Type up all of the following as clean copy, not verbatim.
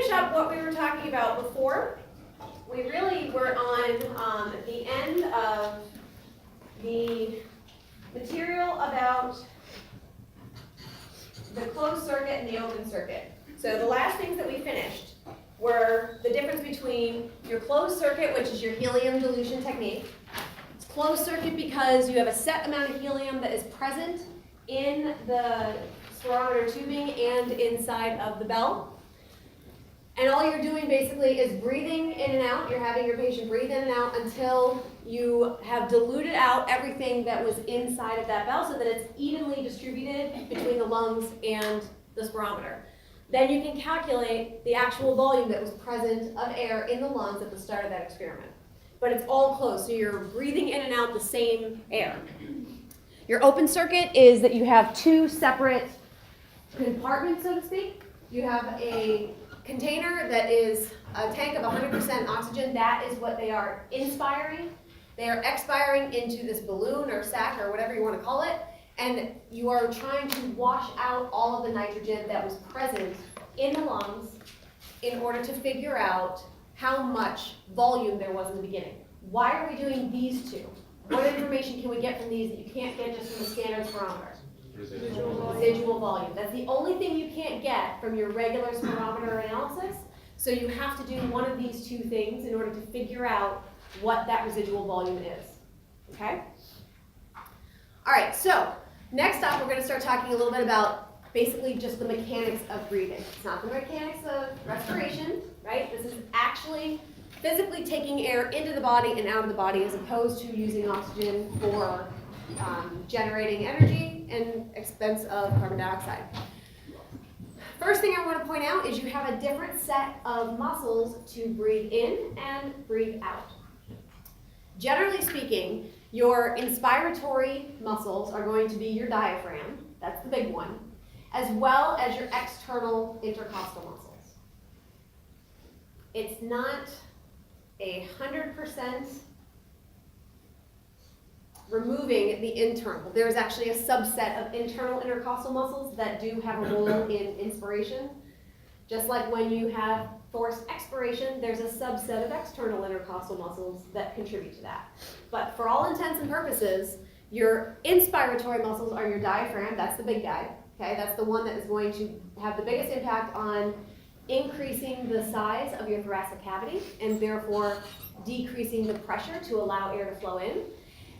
finish up what we were talking about before, we really were on the end of the material about the closed circuit and the open circuit. So the last things that we finished were the difference between your closed circuit, which is your helium dilution technique. It's closed circuit because you have a set amount of helium that is present in the spirometer tubing and inside of the bell. And all you're doing basically is breathing in and out. You're having your patient breathe in and out until you have diluted out everything that was inside of that bell so that it's evenly distributed between the lungs and the spirometer. Then you can calculate the actual volume that was present of air in the lungs at the start of that experiment. But it's all closed, so you're breathing in and out the same air. Your open circuit is that you have two separate compartments, so to speak. You have a container that is a tank of 100% oxygen. That is what they are inspiring. They are expiring into this balloon or sac or whatever you want to call it, and you are trying to wash out all of the nitrogen that was present in the lungs in order to figure out how much volume there was in the beginning. Why are we doing these two? What information can we get from these that you can't get just from the standard spirometer? Residual volume. That's the only thing you can't get from your regular spirometer analysis. So you have to do one of these two things in order to figure out what that residual volume is. Okay? All right, so next up we're going to start talking a little bit about basically just the mechanics of breathing. It's not the mechanics of respiration, right? This is actually physically taking air into the body and out of the body as opposed to using oxygen for generating energy and expense of carbon dioxide. First thing I want to point out is you have a different set of muscles to breathe in and breathe out. Generally speaking, your inspiratory muscles are going to be your diaphragm, that's the big one, as well as your external intercostal muscles. It's not 100% removing the internal. There's actually a subset of internal intercostal muscles that do have a role in inspiration. Just like when you have forced expiration, there's a subset of external intercostal muscles that contribute to that. But for all intents and purposes, your inspiratory muscles are your diaphragm, that's the big guy, okay? That's the one that is going to have the biggest impact on increasing the size of your thoracic cavity and therefore decreasing the pressure to allow air to flow in.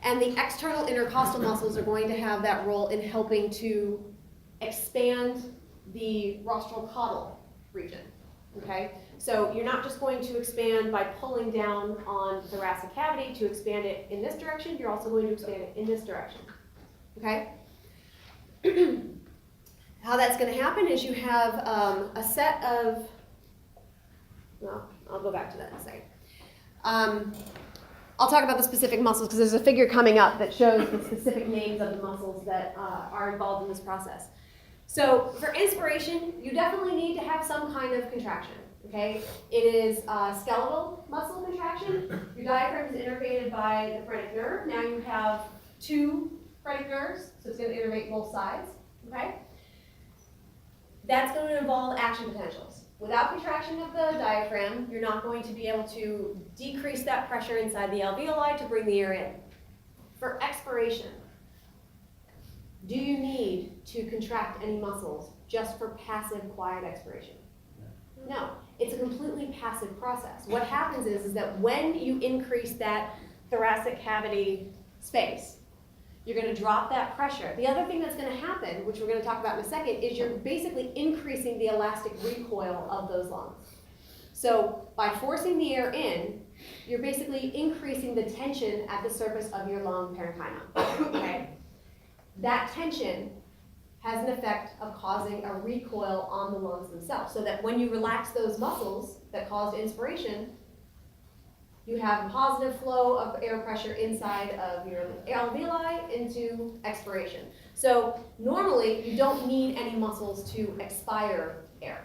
And the external intercostal muscles are going to have that role in helping to expand the rostral caudal region, okay? So you're not just going to expand by pulling down on the thoracic cavity to expand it in this direction, you're also going to expand it in this direction, okay? How that's going to happen is you have a set of, well, I'll go back to that in a second. I'll talk about the specific muscles because there's a figure coming up that shows the specific names of the muscles that are involved in this process. So for inspiration, you definitely need to have some kind of contraction, okay? It is skeletal muscle contraction. Your diaphragm is innervated by the phrenic nerve. Now you have two phrenic nerves, so it's going to innervate both sides, okay? That's going to involve action potentials. Without contraction of the diaphragm, you're not going to be able to decrease that pressure inside the alveoli to bring the air in. For expiration, do you need to contract any muscles just for passive, quiet expiration? No, it's a completely passive process. What happens is that when you increase that thoracic cavity space, you're going to drop that pressure. The other thing that's going to happen, which we're going to talk about in a second, is you're basically increasing the elastic recoil of those lungs. So by forcing the air in, you're basically increasing the tension at the surface of your lung parenchyma. Okay? That tension has an effect of causing a recoil on the lungs themselves, so that when you relax those muscles that caused inspiration, you have a positive flow of air pressure inside of your alveoli into expiration. So normally, you don't need any muscles to expire air.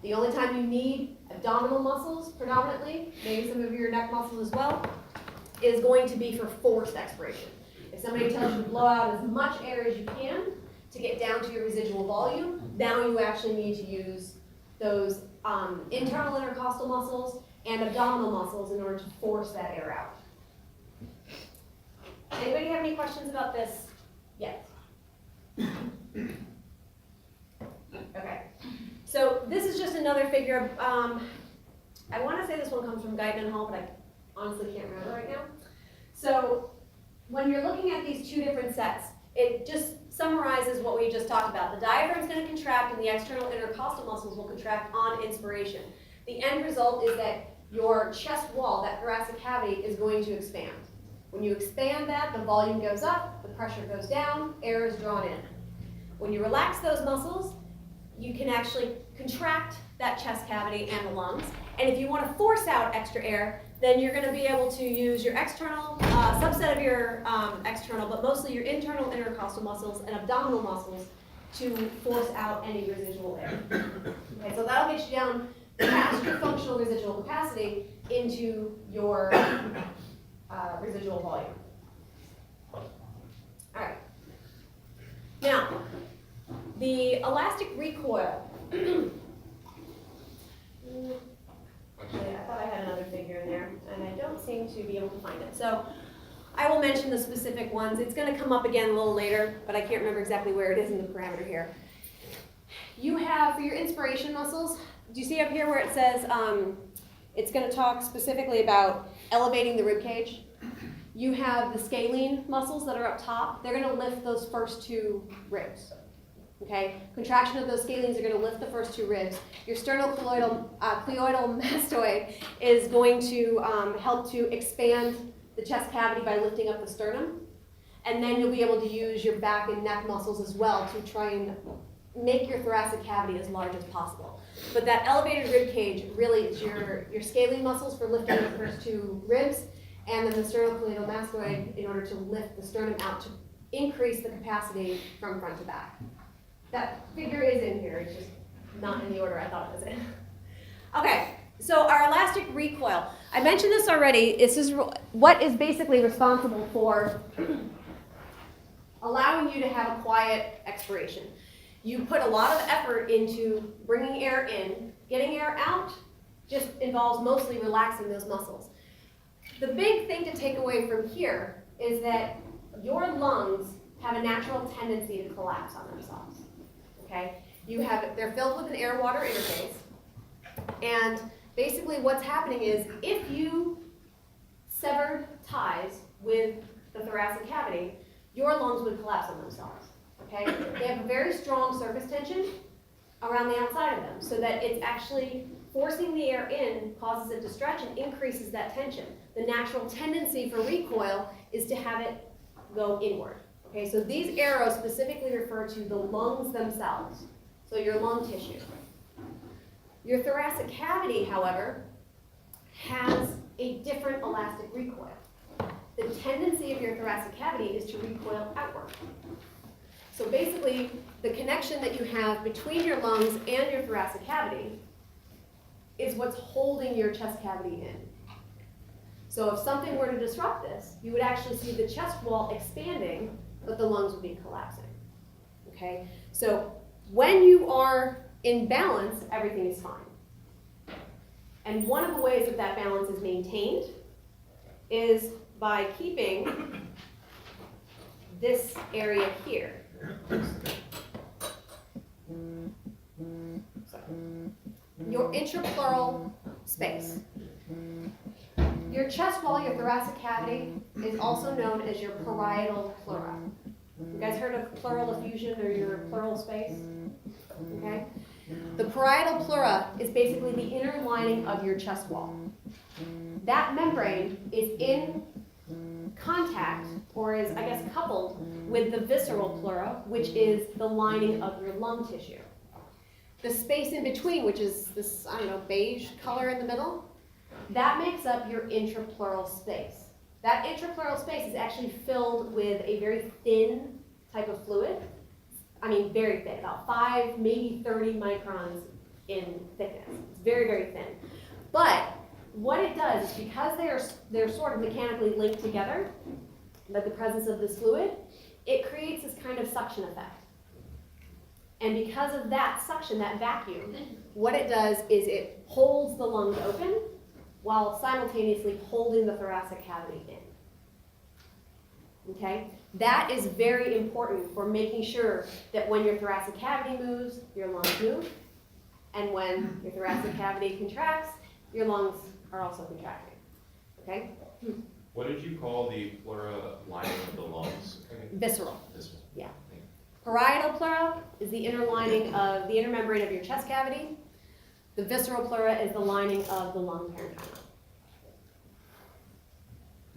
The only time you need abdominal muscles predominantly, maybe some of your neck muscles as well, is going to be for forced expiration. If somebody tells you to blow out as much air as you can to get down to your residual volume, now you actually need to use those internal intercostal muscles and abdominal muscles in order to force that air out. Anybody have any questions about this yet? Okay, so this is just another figure. I want to say this one comes from Guyton Hall, but I honestly can't remember right now. So when you're looking at these two different sets, it just summarizes what we just talked about. The diaphragm is going to contract and the external intercostal muscles will contract on inspiration. The end result is that your chest wall, that thoracic cavity, is going to expand. When you expand that, the volume goes up, the pressure goes down, air is drawn in. When you relax those muscles, you can actually contract that chest cavity and the lungs. And if you want to force out extra air, then you're going to be able to use your external, subset of your external, but mostly your internal intercostal muscles and abdominal muscles to force out any residual air. Okay, so that'll get you down past your functional residual capacity into your residual volume. All right. Now, the elastic recoil. I thought I had another figure in there, and I don't seem to be able to find it. So I will mention the specific ones. It's going to come up again a little later, but I can't remember exactly where it is in the parameter here. You have, for your inspiration muscles, do you see up here where it says it's going to talk specifically about elevating the rib cage? You have the scalene muscles that are up top. They're going to lift those first two ribs. Okay, contraction of those scalenes are going to lift the first two ribs. Your sternocleidomastoid is going to help to expand the chest cavity by lifting up the sternum. And then you'll be able to use your back and neck muscles as well to try and make your thoracic cavity as large as possible. But that elevated rib cage really is your scalene muscles for lifting the first two ribs, and then the sternocleidomastoid in order to lift the sternum out to increase the capacity from front to back. That figure is in here, it's just not in the order I thought it was in. Okay, so our elastic recoil. I mentioned this already. This is what is basically responsible for allowing you to have a quiet expiration. You put a lot of effort into bringing air in. Getting air out just involves mostly relaxing those muscles. The big thing to take away from here is that your lungs have a natural tendency to collapse on themselves. Okay? They're filled with an air-water interface, and basically what's happening is if you severed ties with the thoracic cavity, your lungs would collapse on themselves. Okay? They have a very strong surface tension around the outside of them, so that it's actually forcing the air in causes it to stretch and increases that tension. The natural tendency for recoil is to have it go inward. Okay, so these arrows specifically refer to the lungs themselves, so your lung tissue. Your thoracic cavity, however, has a different elastic recoil. The tendency of your thoracic cavity is to recoil outward. So basically, the connection that you have between your lungs and your thoracic cavity is what's holding your chest cavity in. So if something were to disrupt this, you would actually see the chest wall expanding, but the lungs would be collapsing. Okay? So when you are in balance, everything is fine. And one of the ways that that balance is maintained is by keeping this area here. So, your intrapleural space. Your chest wall, your thoracic cavity, is also known as your parietal pleura. You guys heard of pleural effusion or your pleural space? Okay? The parietal pleura is basically the inner lining of your chest wall. That membrane is in contact, or is, I guess, coupled with the visceral pleura, which is the lining of your lung tissue. The space in between, which is this, beige color in the middle, that makes up your intrapleural space. That intrapleural space is actually filled with a very thin type of fluid. I mean, very thin, about 5, maybe 30 microns in thickness. It's very, very thin. But what it does is because they're sort of mechanically linked together by the presence of this fluid, it creates this kind of suction effect. And because of that suction, that vacuum, what it does is it holds the lungs open while simultaneously holding the thoracic cavity in. Okay? That is very important for making sure that when your thoracic cavity moves, your lungs move. And when your thoracic cavity contracts, your lungs are also contracting. Okay? What did you call the pleura lining of the lungs? Visceral. Visceral. Yeah. Parietal pleura is the inner lining of the inner membrane of your chest cavity. The visceral pleura is the lining of the lung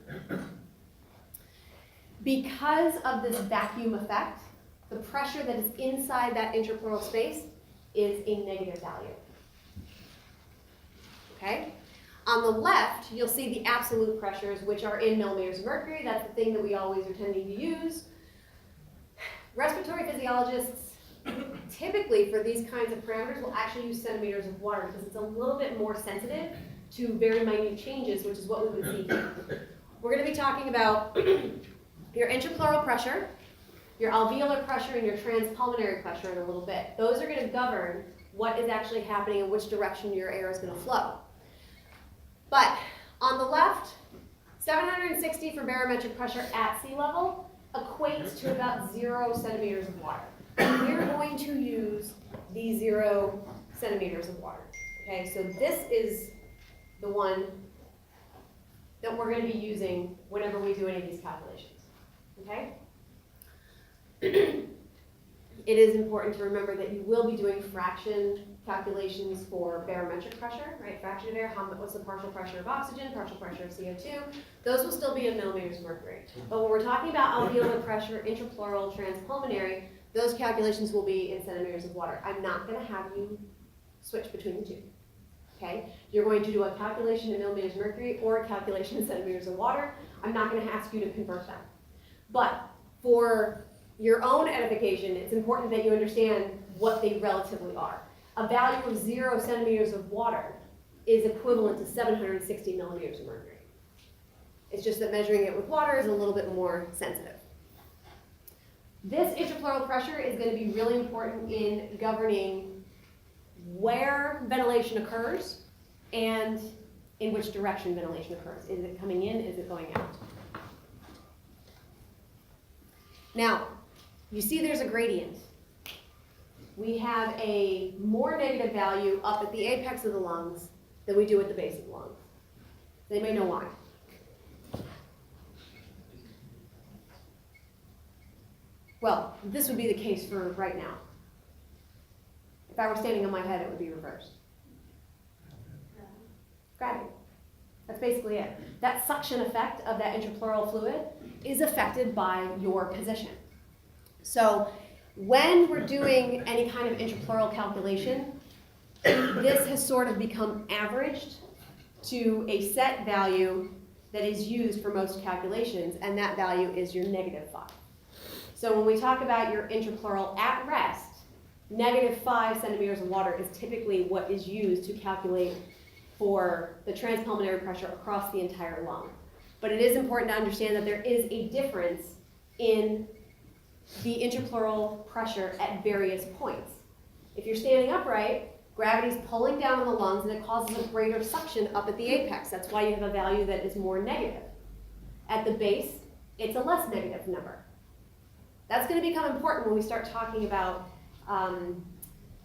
parenchyma. Because of this vacuum effect, the pressure that is inside that intrapleural space is a negative value. Okay? On the left, you'll see the absolute pressures, which are in millimeters of mercury. That's the thing that we always are tending to use. Respiratory physiologists, typically for these kinds of parameters, will actually use centimeters of water because it's a little bit more sensitive to very minute changes, which is what we would see here. We're going to be talking about your intrapleural pressure, your alveolar pressure, and your transpulmonary pressure in a little bit. Those are going to govern what is actually happening and which direction your air is going to flow. But on the left, 760 for barometric pressure at sea level equates to about 0 centimeters of water. We're going to use the 0 centimeters of water. Okay, so this is the one that we're going to be using whenever we do any of these calculations. Okay? It is important to remember that you will be doing fraction calculations for barometric pressure, right? Fraction of air, what's the partial pressure of oxygen, partial pressure of CO2. Those will still be in millimeters of mercury. But when we're talking about alveolar pressure, intrapleural, transpulmonary, those calculations will be in centimeters of water. I'm not going to have you switch between the two. Okay? You're going to do a calculation in millimeters of mercury or a calculation in centimeters of water. I'm not going to ask you to convert them. But for your own edification, it's important that you understand what they relatively are. A value of 0 centimeters of water is equivalent to 760 millimeters of mercury. It's just that measuring it with water is a little bit more sensitive. This intrapleural pressure is going to be really important in governing where ventilation occurs and in which direction ventilation occurs. Is it coming in? Is it going out? Now, you see there's a gradient. We have a more negative value up at the apex of the lungs than we do at the base of the lungs. They may know why. Well, this would be the case for right now. If I were standing on my head, it would be reversed. Gravity. That's basically it. That suction effect of that intrapleural fluid is affected by your position. So when we're doing any kind of intrapleural calculation, this has sort of become averaged to a set value that is used for most calculations, and that value is your -5. So when we talk about your intrapleural at rest, -5 centimeters of water is typically what is used to calculate for the transpulmonary pressure across the entire lung. But it is important to understand that there is a difference in the intrapleural pressure at various points. If you're standing upright, gravity's pulling down on the lungs and it causes a greater suction up at the apex. That's why you have a value that is more negative. At the base, it's a less negative number. That's going to become important when we start talking about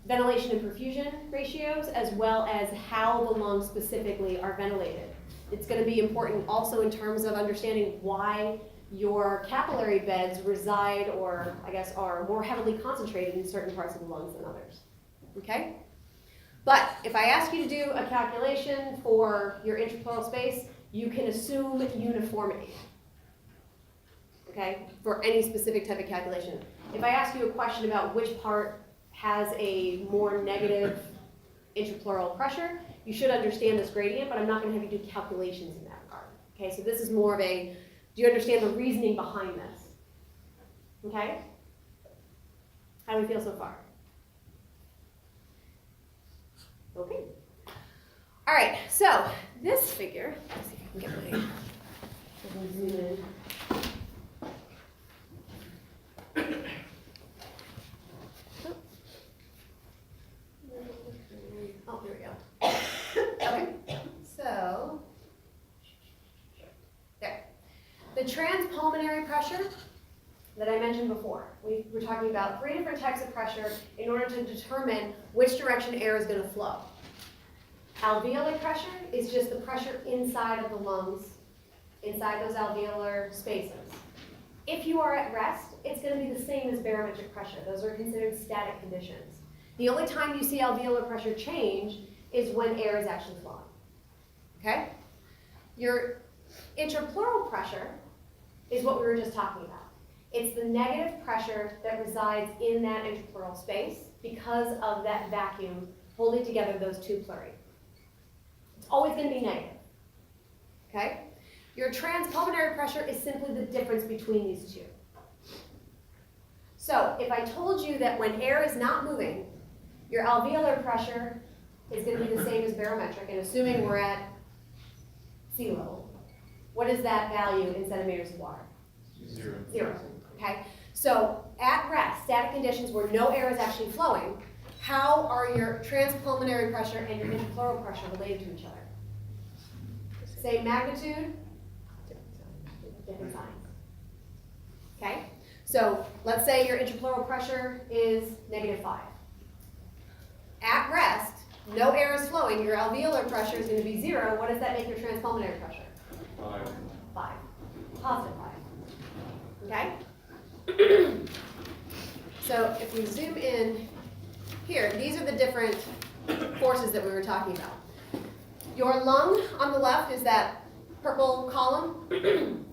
ventilation and perfusion ratios, as well as how the lungs specifically are ventilated. It's going to be important also in terms of understanding why your capillary beds reside, or I guess are more heavily concentrated in certain parts of the lungs than others. Okay? But if I ask you to do a calculation for your intrapleural space, you can assume uniformity. Okay? For any specific type of calculation. If I ask you a question about which part has a more negative intrapleural pressure, you should understand this gradient, but I'm not going to have you do calculations in that regard. Okay? So this is more of a, do you understand the reasoning behind this? Okay? How do we feel so far? Okay. All right, so this figure, let's see if I can get my, zoom in. transpulmonary pressure that I mentioned before. We were talking about 3 different types of pressure in order to determine which direction air is going to flow. Alveolar pressure is just the pressure inside of the lungs, inside those alveolar spaces. If you are at rest, it's going to be the same as barometric pressure. Those are considered static conditions. The only time you see alveolar pressure change is when air is actually flowing. Okay? Your intrapleural pressure is what we were just talking about. It's the negative pressure that resides in that intrapleural space because of that vacuum holding together those two pleurae. It's always going to be negative. Okay? Your transpulmonary pressure is simply the difference between these two. So if I told you that when air is not moving, your alveolar pressure is going to be the same as barometric, and assuming we're at sea level, what is that value in centimeters of water? 0. 0. Okay? So at rest, static conditions where no air is actually flowing, how are your transpulmonary pressure and your intrapleural pressure related to each other? Same magnitude, different signs. Okay? So let's say your intrapleural pressure is -5. At rest, no air is flowing, your alveolar pressure is going to be 0. What does that make your transpulmonary pressure? 5. 5. Positive 5. Okay? So if we zoom in here, these are the different forces that we were talking about. Your lung on the left is that purple column.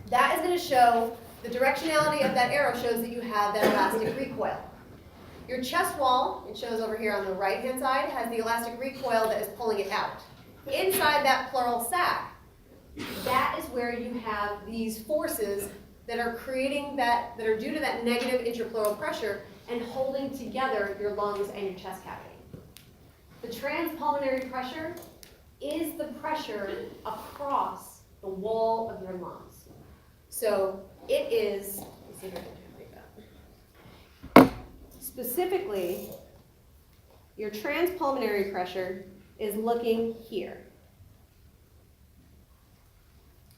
That is going to show the directionality of that arrow shows that you have that elastic recoil. Your chest wall, it shows over here on the right-hand side, has the elastic recoil that is pulling it out. Inside that pleural sac, that is where you have these forces that are creating that are due to that negative intrapleural pressure and holding together your lungs and your chest cavity. The transpulmonary pressure is the pressure across the wall of your lungs. So it is, let's see if I can translate that. Specifically, your transpulmonary pressure is looking here.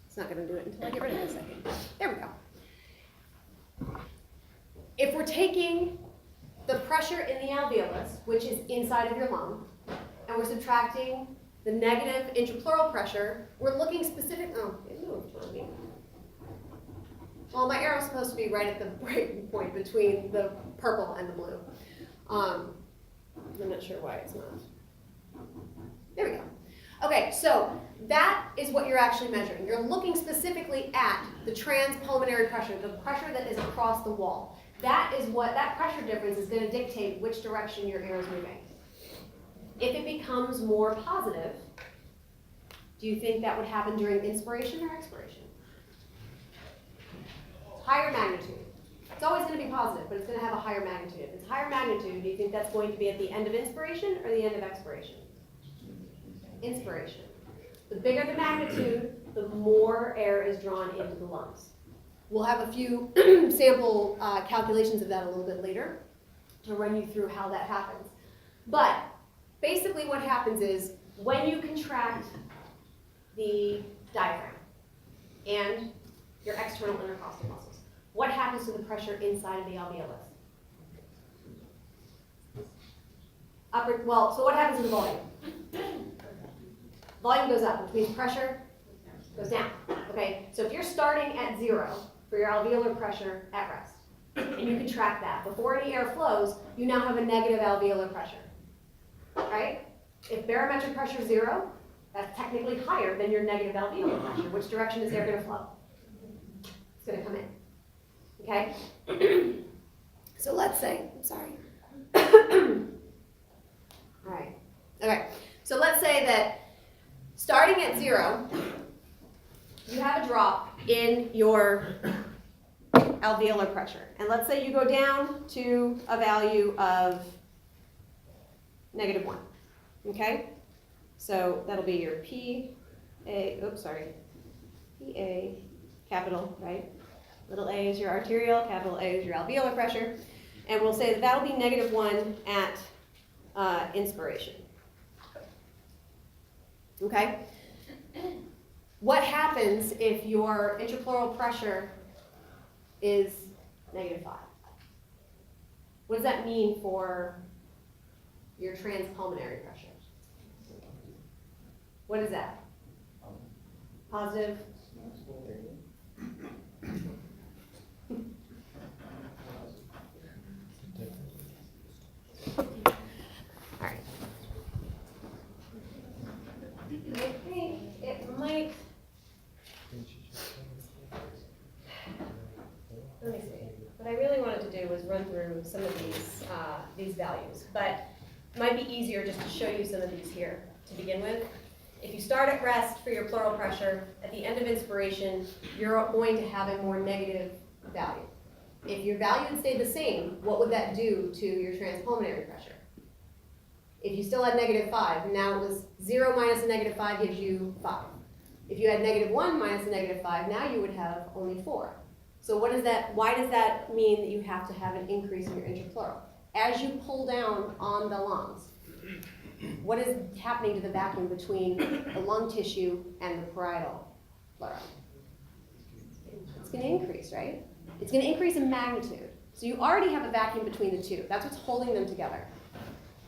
It's not going to do it until I get rid of it in a second. There we go. If we're taking the pressure in the alveolus, which is inside of your lung, and we're subtracting the negative intrapleural pressure, we're looking specific. Oh, it moved on me. Well, my arrow's supposed to be right at the breaking point between the purple and the blue. I'm not sure why it's not. There we go. Okay, so that is what you're actually measuring. You're looking specifically at the transpulmonary pressure, the pressure that is across the wall. That is what, that pressure difference is going to dictate which direction your air is moving. If it becomes more positive, do you think that would happen during inspiration or expiration? Higher magnitude. It's always going to be positive, but it's going to have a higher magnitude. If it's higher magnitude, do you think that's going to be at the end of inspiration or the end of expiration? Inspiration. The bigger the magnitude, the more air is drawn into the lungs. We'll have a few sample calculations of that a little bit later to run you through how that happens. But basically what happens is when you contract the diaphragm and your external intercostal muscles, what happens to the pressure inside of the alveolus? So what happens to the volume? Volume goes up, which means pressure goes down. Okay, so if you're starting at 0 for your alveolar pressure at rest, and you contract that, before any air flows, you now have a negative alveolar pressure, right? If barometric pressure is 0, that's technically higher than your negative alveolar pressure. Which direction is air going to flow? It's going to come in. Okay? So let's say, I'm sorry. All right. Okay. So let's say that starting at 0, you have a drop in your alveolar pressure. And let's say you go down to a value of -1. Okay? So that'll be your PA, capital, right? Little a is your arterial, capital A is your alveolar pressure. And we'll say that that'll be -1 at inspiration. Okay? What happens if your intrapleural pressure is -5? What does that mean for your transpulmonary pressure? What is that? Positive? All right. I think it might. Let me see. What I really wanted to do was run through some of these values, but it might be easier just to show you some of these here to begin with. If you start at rest for your pleural pressure, at the end of inspiration, you're going to have a more negative value. If your value had stayed the same, what would that do to your transpulmonary pressure? If you still had -5, now it was 0 minus a -5 gives you 5. If you had -1 minus a -5, now you would have only 4. So what is that? Why does that mean that you have to have an increase in your intrapleural? As you pull down on the lungs, what is happening to the vacuum between the lung tissue and the parietal pleura? It's going to increase, right? It's going to increase in magnitude. So you already have a vacuum between the two. That's what's holding them together.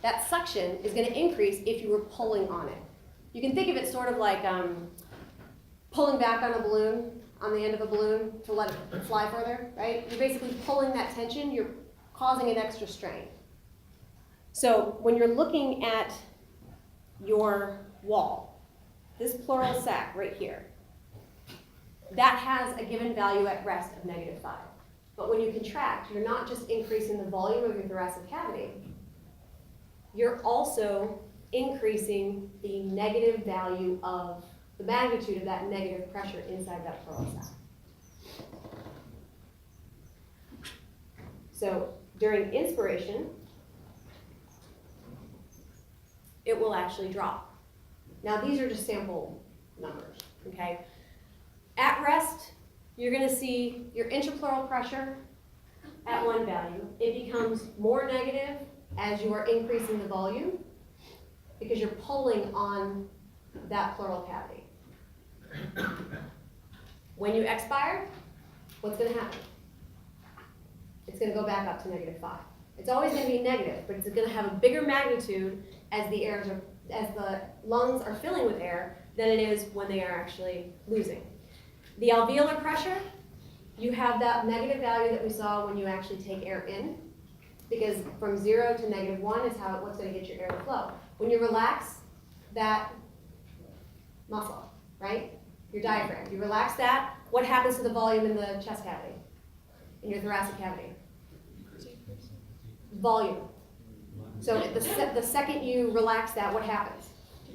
That suction is going to increase if you were pulling on it. You can think of it sort of like pulling back on a balloon, on the end of a balloon to let it fly further, right? You're basically pulling that tension, you're causing an extra strain. So when you're looking at your wall, this pleural sac right here, that has a given value at rest of -5. But when you contract, you're not just increasing the volume of your thoracic cavity, you're also increasing the negative value of the magnitude of that negative pressure inside that pleural sac. So during inspiration, it will actually drop. Now these are just sample numbers, okay? At rest, you're gonna see your intrapleural pressure at one value. It becomes more negative as you are increasing the volume because you're pulling on that pleural cavity. When you expire, what's gonna happen? It's gonna go back up to -5. It's always gonna be negative, but it's gonna have a bigger magnitude as the lungs are filling with air than it is when they are actually losing. The alveolar pressure, you have that negative value that we saw when you actually take air in, because from 0 to -1 is what's going to get your air to flow. When you relax that muscle, right, your diaphragm, you relax that, what happens to the volume in the chest cavity, in your thoracic cavity? Volume. So the second you relax that, what happens?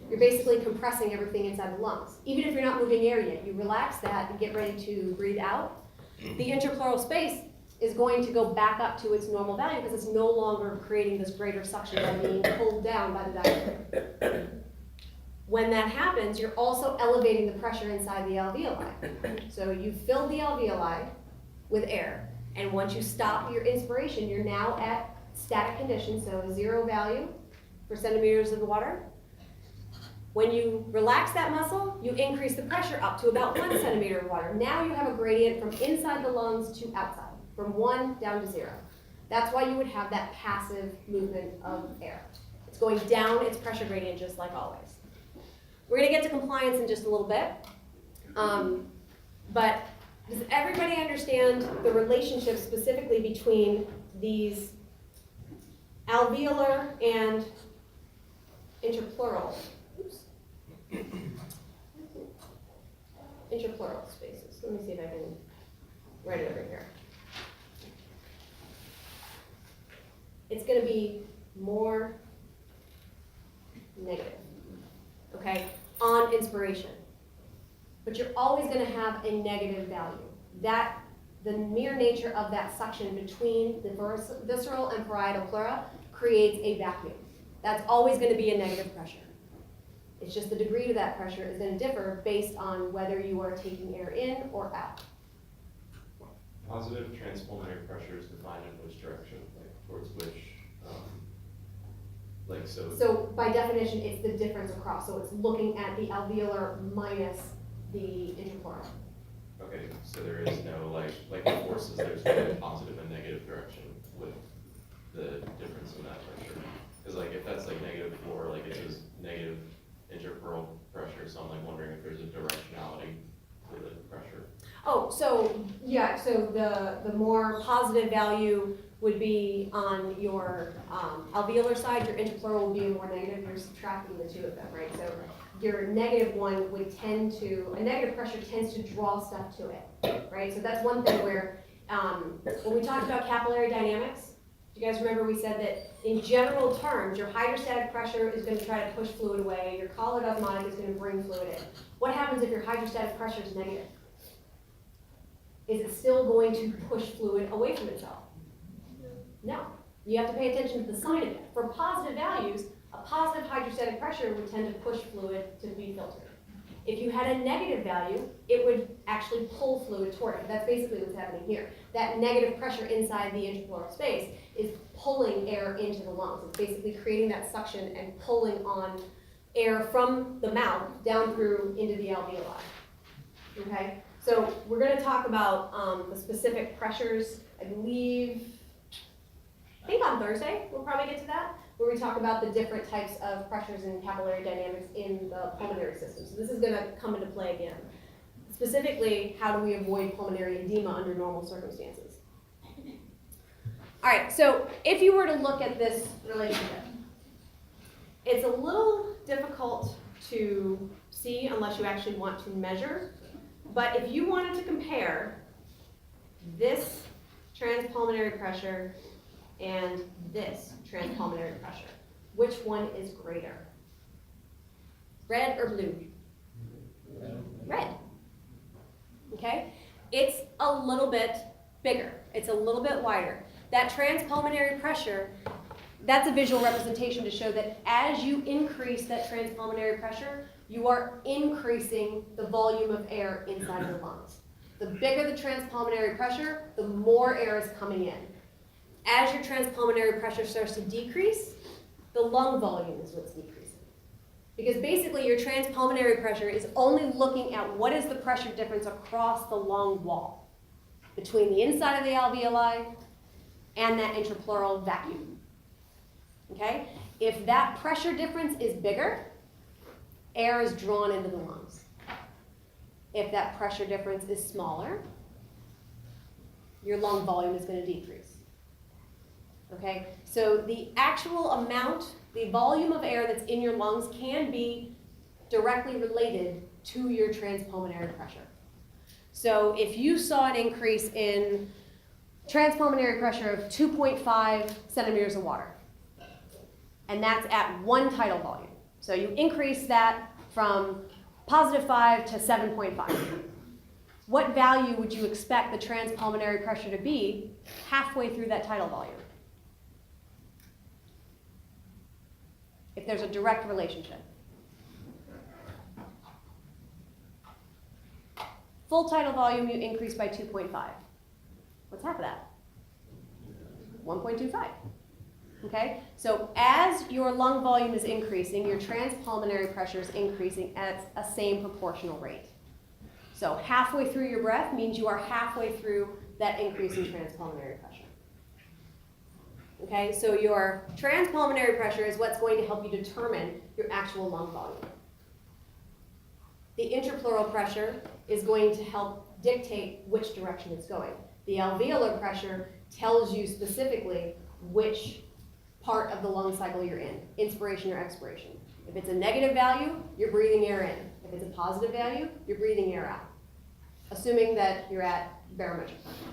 You're basically compressing everything inside the lungs. Even if you're not moving air yet, you relax that and get ready to breathe out. The intrapleural space is going to go back up to its normal value because it's no longer creating this greater suction by being pulled down by the diaphragm. When that happens, you're also elevating the pressure inside the alveoli. So you fill the alveoli with air, and once you stop your inspiration, you're now at static condition, so 0 value for centimeters of water. When you relax that muscle, you increase the pressure up to about 1 centimeter of water. Now you have a gradient from inside the lungs to outside, from 1 down to 0. That's why you would have that passive movement of air. It's going down its pressure gradient just like always. We're gonna get to compliance in just a little bit. But does everybody understand the relationship specifically between these alveolar and intrapleural? Intrapleural spaces. Let me see if I can write it over here. It's going to be more negative, okay, on inspiration. But you're always going to have a negative value. The mere nature of that suction between the visceral and parietal pleura creates a vacuum. That's always going to be a negative pressure. It's just the degree of that pressure is going to differ based on whether you are taking air in or out. Positive transpulmonary pressure is defined in which direction, like towards which, So by definition, it's the difference across. So it's looking at the alveolar minus the interpleural. Okay, so there is no, like the forces, there's no positive and negative direction with the difference in that pressure. Because like, if that's like -4, like it says negative interpleural pressure, so I'm like wondering if there's a directionality to the pressure. Oh, so, yeah, so the more positive value would be on your alveolar side, your interpleural would be more negative, you're subtracting the two of them, right? So your negative one would tend to, a negative pressure tends to draw stuff to it, right? So that's one thing where, when we talked about capillary dynamics, do you guys remember we said that in general terms, your hydrostatic pressure is going to try to push fluid away, your colloid osmotic is going to bring fluid in. What happens if your hydrostatic pressure is negative? Is it still going to push fluid away from itself? No. You have to pay attention to the sign of it. For positive values, a positive hydrostatic pressure would tend to push fluid to be filtered. If you had a negative value, it would actually pull fluid toward it. That's basically what's happening here. That negative pressure inside the interpleural space is pulling air into the lungs. It's basically creating that suction and pulling on air from the mouth down through into the alveoli. Okay? So we're going to talk about the specific pressures, I think on Thursday we'll probably get to that, where we talk about the different types of pressures and capillary dynamics in the pulmonary system. So this is going to come into play again. Specifically, how do we avoid pulmonary edema under normal circumstances? All right, so if you were to look at this relationship, it's a little difficult to see unless you actually want to measure. But if you wanted to compare this transpulmonary pressure and this transpulmonary pressure, which one is greater? Red or blue? Red. Okay? It's a little bit bigger. It's a little bit wider. That transpulmonary pressure, that's a visual representation to show that as you increase that transpulmonary pressure, you are increasing the volume of air inside your lungs. The bigger the transpulmonary pressure, the more air is coming in. As your transpulmonary pressure starts to decrease, the lung volume is what's decreasing. Because basically your transpulmonary pressure is only looking at what is the pressure difference across the lung wall between the inside of the alveoli and that interpleural vacuum. Okay? If that pressure difference is bigger, air is drawn into the lungs. If that pressure difference is smaller, your lung volume is going to decrease. Okay, so the actual amount, the volume of air that's in your lungs can be directly related to your transpulmonary pressure. So if you saw an increase in transpulmonary pressure of 2.5 centimeters of water, and that's at one tidal volume. So you increase that from +5 to 7.5. What value would you expect the transpulmonary pressure to be halfway through that tidal volume? If there's a direct relationship. Full tidal volume, you increase by 2.5. What's half of that? 1.25. Okay, so as your lung volume is increasing, your transpulmonary pressure is increasing at a same proportional rate. So halfway through your breath means you are halfway through that increase in transpulmonary pressure. Okay, so your transpulmonary pressure is what's going to help you determine your actual lung volume. The interpleural pressure is going to help dictate which direction it's going. The alveolar pressure tells you specifically which part of the lung cycle you're in, inspiration or expiration. If it's a negative value, you're breathing air in. If it's a positive value, you're breathing air out, assuming that you're at barometric pressure.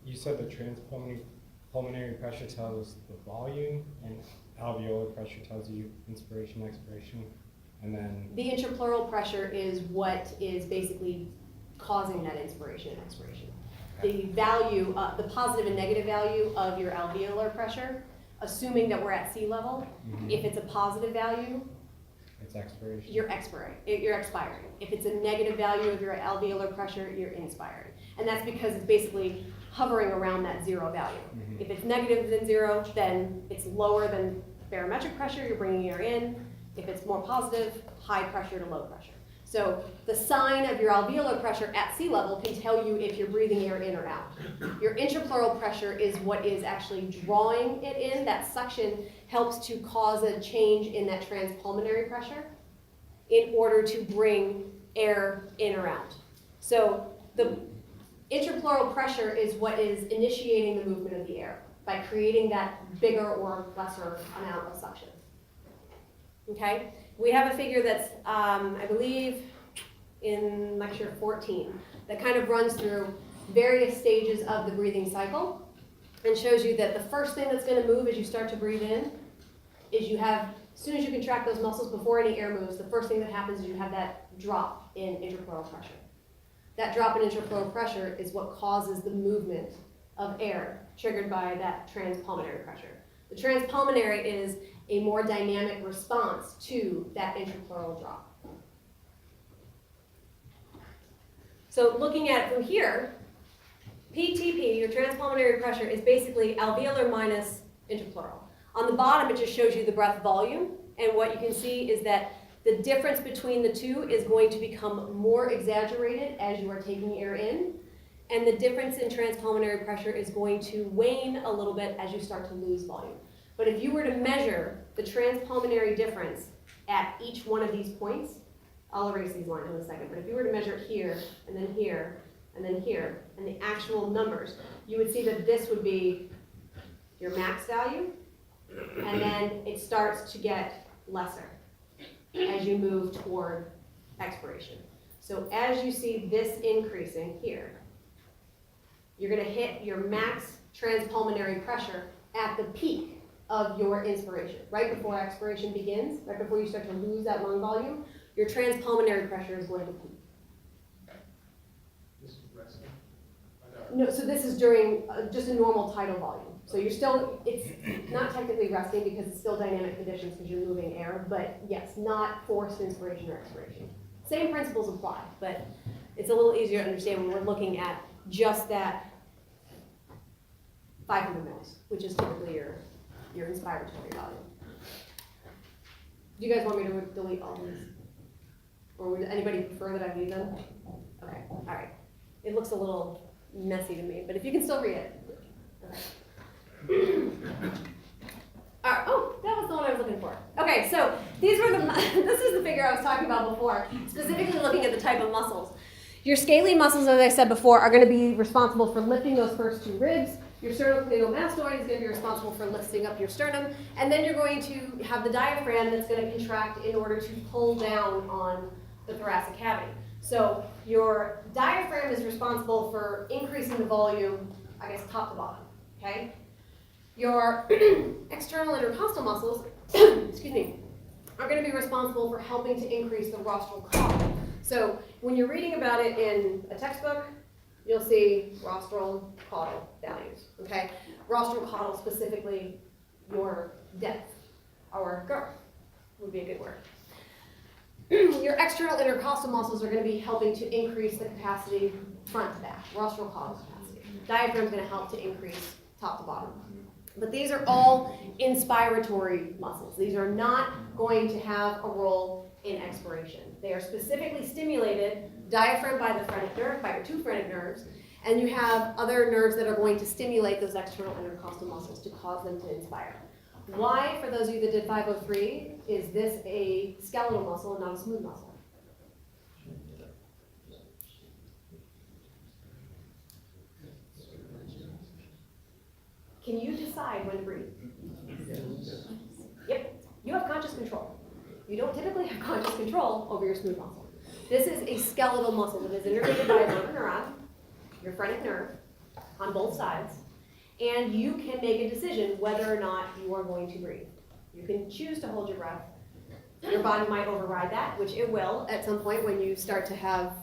You said the transpulmonary pressure tells the volume, and alveolar pressure tells you inspiration, expiration, and then... The interpleural pressure is what is basically causing that inspiration and expiration. The value, the positive and negative value of your alveolar pressure, assuming that we're at sea level, if it's a positive value, it's expiration. You're expiring. If it's a negative value of your alveolar pressure, you're inspiring. And that's because it's basically hovering around that zero value. If it's negative than zero, then it's lower than barometric pressure, you're bringing air in. If it's more positive, high pressure to low pressure. So the sign of your alveolar pressure at sea level can tell you if you're breathing air in or out. Your intrapleural pressure is what is actually drawing it in. That suction helps to cause a change in that transpulmonary pressure in order to bring air in or out. So the intrapleural pressure is what is initiating the movement of the air by creating that bigger or lesser amount of suction. Okay? We have a figure that's, I believe, in lecture 14, that kind of runs through various stages of the breathing cycle and shows you that the first thing that's going to move as you start to breathe in is you have, as soon as you contract those muscles before any air moves, the first thing that happens is you have that drop in intrapleural pressure. That drop in intrapleural pressure is what causes the movement of air triggered by that transpulmonary pressure. The transpulmonary is a more dynamic response to that intrapleural drop. So looking at it from here, PTP, your transpulmonary pressure, is basically alveolar minus intrapleural. On the bottom, it just shows you the breath volume, and what you can see is that the difference between the two is going to become more exaggerated as you are taking air in, and the difference in transpulmonary pressure is going to wane a little bit as you start to lose volume. But if you were to measure the transpulmonary difference at each one of these points, I'll erase these lines in a second, but if you were to measure it here, and then here, and then here, and the actual numbers, you would see that this would be your max value, and then it starts to get lesser as you move toward expiration. So as you see this increasing here, you're going to hit your max transpulmonary pressure at the peak of your inspiration. Right before expiration begins, right before you start to lose that lung volume, your transpulmonary pressure is going to peak. This is resting. No, so this is during just a normal tidal volume. So you're still, it's not technically resting because it's still dynamic conditions because you're moving air, but yes, not forced inspiration or expiration. Same principles apply, but it's a little easier to understand when we're looking at just that 500 mils, which is typically your inspiratory volume. Do you guys want me to delete all these? Or would anybody prefer that I leave them? Okay, all right. It looks a little messy to me, but if you can still read it. Okay. Oh, that was the one I was looking for. Okay, so these were this is the figure I was talking about before, specifically looking at the type of muscles. Your scalene muscles, as I said before, are going to be responsible for lifting those first two ribs. Your sternocleidomastoid is going to be responsible for lifting up your sternum, and then you're going to have the diaphragm that's going to contract in order to pull down on the thoracic cavity. So your diaphragm is responsible for increasing the volume, I guess, top to bottom, okay? Your external intercostal muscles, excuse me, are going to be responsible for helping to increase the rostral caudal. So when you're reading about it in a textbook, you'll see rostral caudal values, okay? Rostral caudal, specifically your depth or girth would be a good word. Your external intercostal muscles are going to be helping to increase the capacity front to back, rostral caudal capacity. Diaphragm is going to help to increase top to bottom. But these are all inspiratory muscles. These are not going to have a role in expiration. They are specifically stimulated, diaphragm by the phrenic nerve, by your two phrenic nerves, and you have other nerves that are going to stimulate those external intercostal muscles to cause them to inspire. Why, for those of you that did 503, is this a skeletal muscle and not a smooth muscle? Can you decide when to breathe? Yep, you have conscious control. You don't typically have conscious control over your smooth muscle. This is a skeletal muscle that is innervated by a motor neuron, your phrenic nerve, on both sides, and you can make a decision whether or not you are going to breathe. You can choose to hold your breath. Your body might override that, which it will at some point when you start to have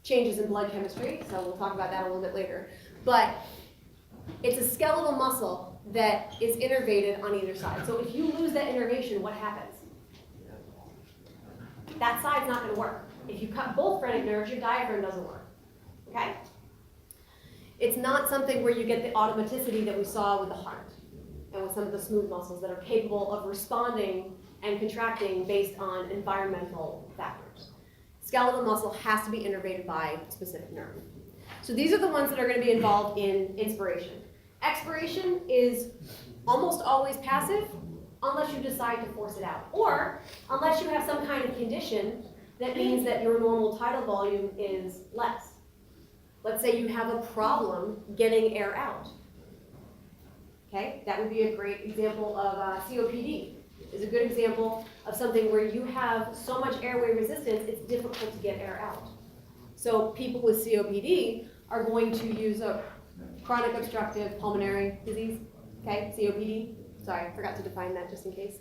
changes in blood chemistry, so we'll talk about that a little bit later. But it's a skeletal muscle that is innervated on either side. So if you lose that innervation, what happens? That side's not going to work. If you cut both phrenic nerves, your diaphragm doesn't work. Okay? It's not something where you get the automaticity that we saw with the heart and with some of the smooth muscles that are capable of responding and contracting based on environmental factors. skeletal muscle has to be innervated by a specific nerve. So these are the ones that are going to be involved in inspiration. Expiration is almost always passive unless you decide to force it out, or unless you have some kind of condition that means that your normal tidal volume is less. Let's say you have a problem getting air out. Okay, that would be a great example of COPD. Is a good example of something where you have so much airway resistance, it's difficult to get air out. So people with COPD are going to use a chronic obstructive pulmonary disease, okay, COPD. Sorry, I forgot to define that just in case.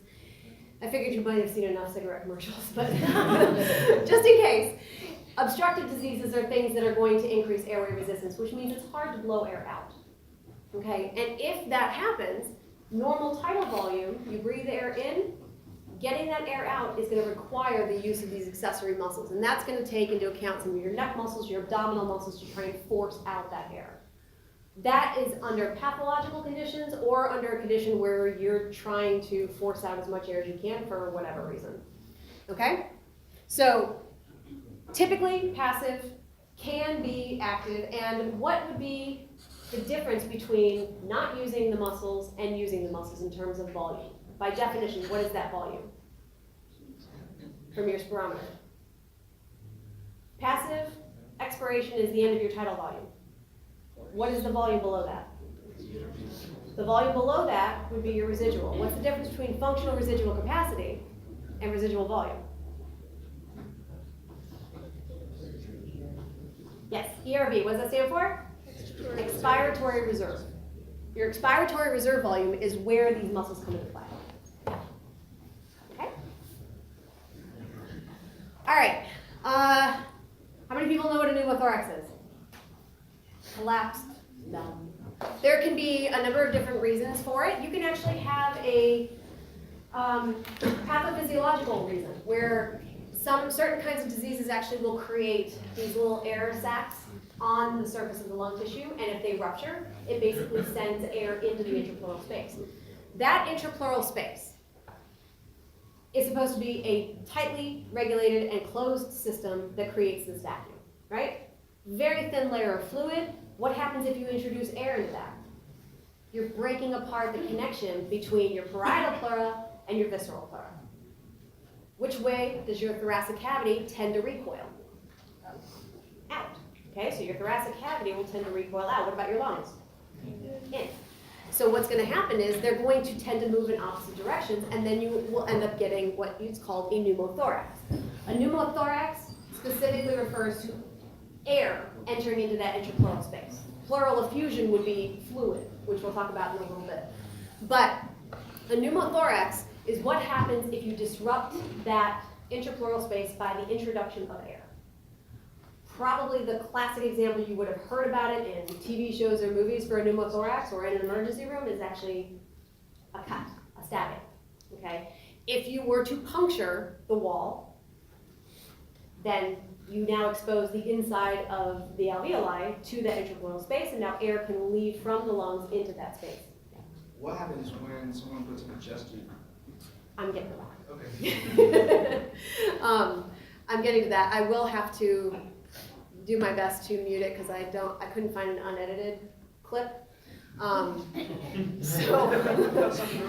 I figured you might have seen enough cigarette commercials, but just in case. Obstructive diseases are things that are going to increase airway resistance, which means it's hard to blow air out, okay? And if that happens, normal tidal volume, you breathe air in, getting that air out is going to require the use of these accessory muscles. And that's going to take into account some of your neck muscles, your abdominal muscles to try and force out that air. That is under pathological conditions or under a condition where you're trying to force out as much air as you can for whatever reason. Okay? So typically passive, can be active, and what would be the difference between not using the muscles and using the muscles in terms of volume? By definition, what is that volume from your spirometer? Passive expiration is the end of your tidal volume. What is the volume below that? The volume below that would be your residual. What's the difference between functional residual capacity and residual volume? Yes, ERV. What does that stand for? Expiratory reserve. Your expiratory reserve volume is where these muscles come into play. Okay? All right. How many people know what a pneumothorax is? Collapsed lung. There can be a number of different reasons for it. You can actually have a pathophysiological reason where some certain kinds of diseases actually will create these little air sacs on the surface of the lung tissue, and if they rupture, it basically sends air into the intrapleural space. That intrapleural space is supposed to be a tightly regulated and closed system that creates this vacuum, right? Very thin layer of fluid. What happens if you introduce air into that? You're breaking apart the connection between your parietal pleura and your visceral pleura. Which way does your thoracic cavity tend to recoil? Out. Okay, so your thoracic cavity will tend to recoil out. What about your lungs? In. So what's going to happen is they're going to tend to move in opposite directions, and then you will end up getting what is called a pneumothorax. A pneumothorax specifically refers to air entering into that intrapleural space. Pleural effusion would be fluid, which we'll talk about in a little bit. But a pneumothorax is what happens if you disrupt that intrapleural space by the introduction of air. Probably the classic example you would have heard about it in TV shows or movies for a pneumothorax or in an emergency room is actually a cut, a stabbing. Okay? If you were to puncture the wall, then you now expose the inside of the alveoli to that intrapleural space, and now air can leave from the lungs into that space. What happens when someone puts in a chest tube? I'm getting to that. Okay. I'm getting to that. I will have to do my best to mute it because I couldn't find an unedited clip. So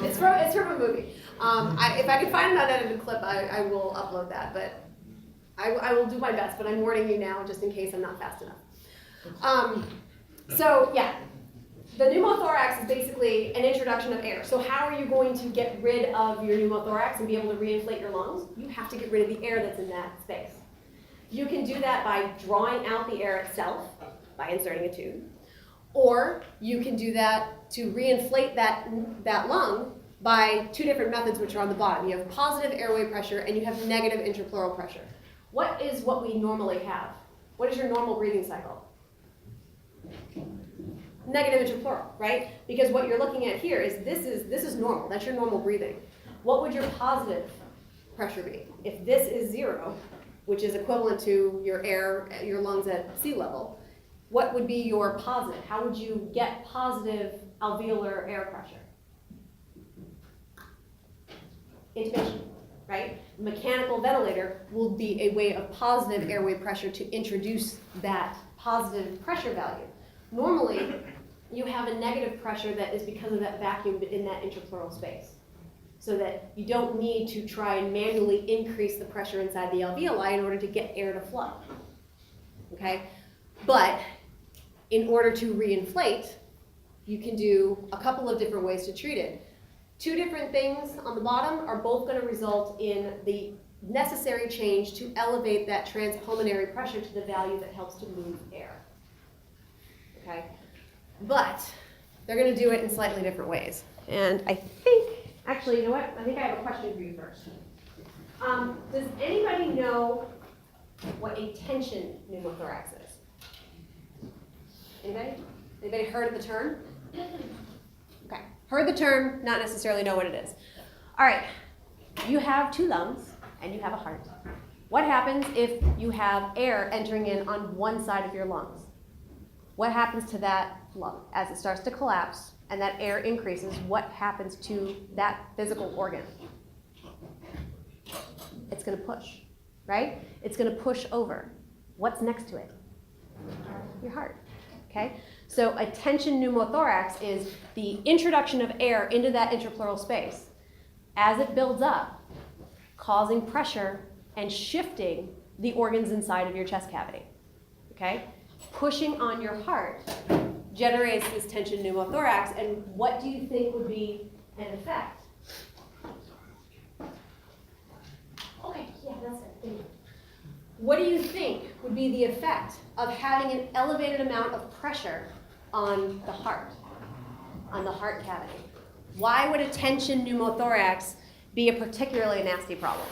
it's from a movie. If I can find an unedited clip, I will upload that. But I will do my best. But I'm warning you now, just in case I'm not fast enough. So yeah. The pneumothorax is basically an introduction of air. So how are you going to get rid of your pneumothorax and be able to reinflate your lungs? You have to get rid of the air that's in that space. You can do that by drawing out the air itself, by inserting a tube. Or you can do that to reinflate that lung by two different methods which are on the bottom. You have positive airway pressure and you have negative intrapleural pressure. What is what we normally have? What is your normal breathing cycle? Negative intrapleural, right? Because what you're looking at here is this is normal. That's your normal breathing. What would your positive pressure be? If this is 0, which is equivalent to your lungs at sea level, what would be your positive? How would you get positive alveolar air pressure? Intubation, right? Mechanical ventilator will be a way of positive airway pressure to introduce that positive pressure value. Normally, you have a negative pressure that is because of that vacuum in that interpleural space. So that you don't need to try and manually increase the pressure inside the alveoli in order to get air to flow. Okay? But in order to reinflate, you can do a couple of different ways to treat it. Two different things on the bottom are both going to result in the necessary change to elevate that transpulmonary pressure to the value that helps to move air. Okay? But they're going to do it in slightly different ways. And I think, actually, you know what? I think I have a question for you first. Does anybody know what a tension pneumothorax is? Anybody? Anybody heard of the term? Okay. Heard the term, not necessarily know what it is. All right. You have two lungs and you have a heart. What happens if you have air entering in on one side of your lungs? What happens to that lung as it starts to collapse and that air increases? What happens to that physical organ? It's going to push, right? It's going to push over. What's next to it? Your heart. Okay? So a tension pneumothorax is the introduction of air into that interpleural space as it builds up, causing pressure and shifting the organs inside of your chest cavity. Okay? Pushing on your heart generates this tension pneumothorax, and what do you think would be an effect? Okay, yeah, that's it. Thank you. What do you think would be the effect of having an elevated amount of pressure on the heart cavity? Why would a tension pneumothorax be a particularly nasty problem?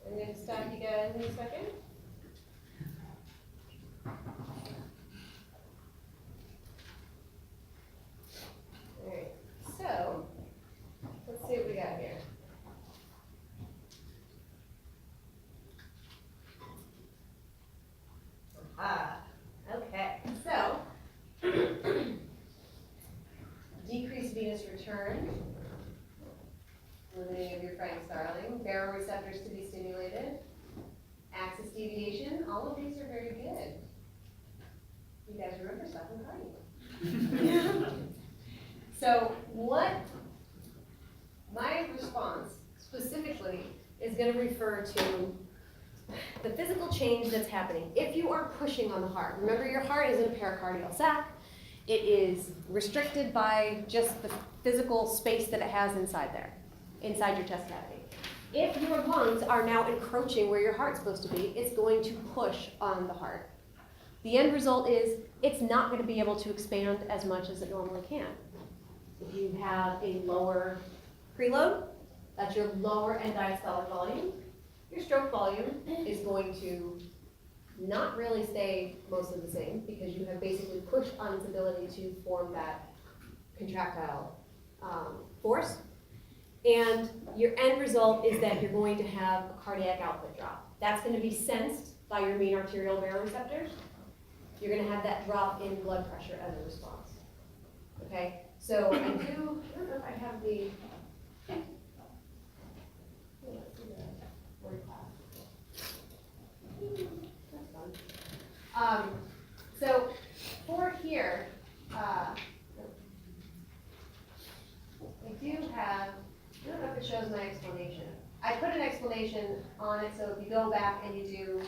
I'm going to stop you guys in a second. All right, so let's see what we got here. Okay, so decreased venous return. Limiting of your Frank Starling, baroreceptors to be stimulated, axis deviation, all of these are very good. You guys remember stuff, I'm telling. So what my response specifically is going to refer to the physical change that's happening. If you are pushing on the heart, remember your heart is in a pericardial sac. It is restricted by just the physical space that it has inside there. Inside your chest cavity. If your lungs are now encroaching where your heart's supposed to be, it's going to push on the heart. The end result is it's not going to be able to expand as much as it normally can. If you have a lower preload, that's your lower end diastolic volume, your stroke volume is going to not really stay mostly the same because you have basically pushed on its ability to form that contractile force. And your end result is that you're going to have a cardiac output drop. That's going to be sensed by your mean arterial baroreceptors. You're going to have that drop in blood pressure as a response. Okay? So I don't know if I have the word class. That's fun. So for here, I do have, I don't know if it shows my explanation. I put an explanation on it, so if you go back and you do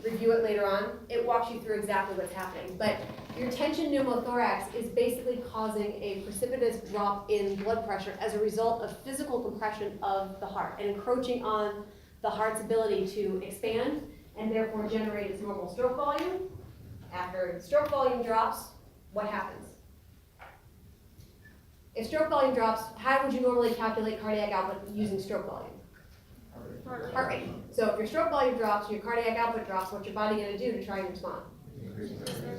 review it later on. It walks you through exactly what's happening. But your tension pneumothorax is basically causing a precipitous drop in blood pressure as a result of physical compression of the heart and encroaching on the heart's ability to expand and therefore generate its normal stroke volume. After stroke volume drops, what happens? If stroke volume drops, how would you normally calculate cardiac output using stroke volume? Heart rate. So if your stroke volume drops, your cardiac output drops, what's your body going to do to try and respond?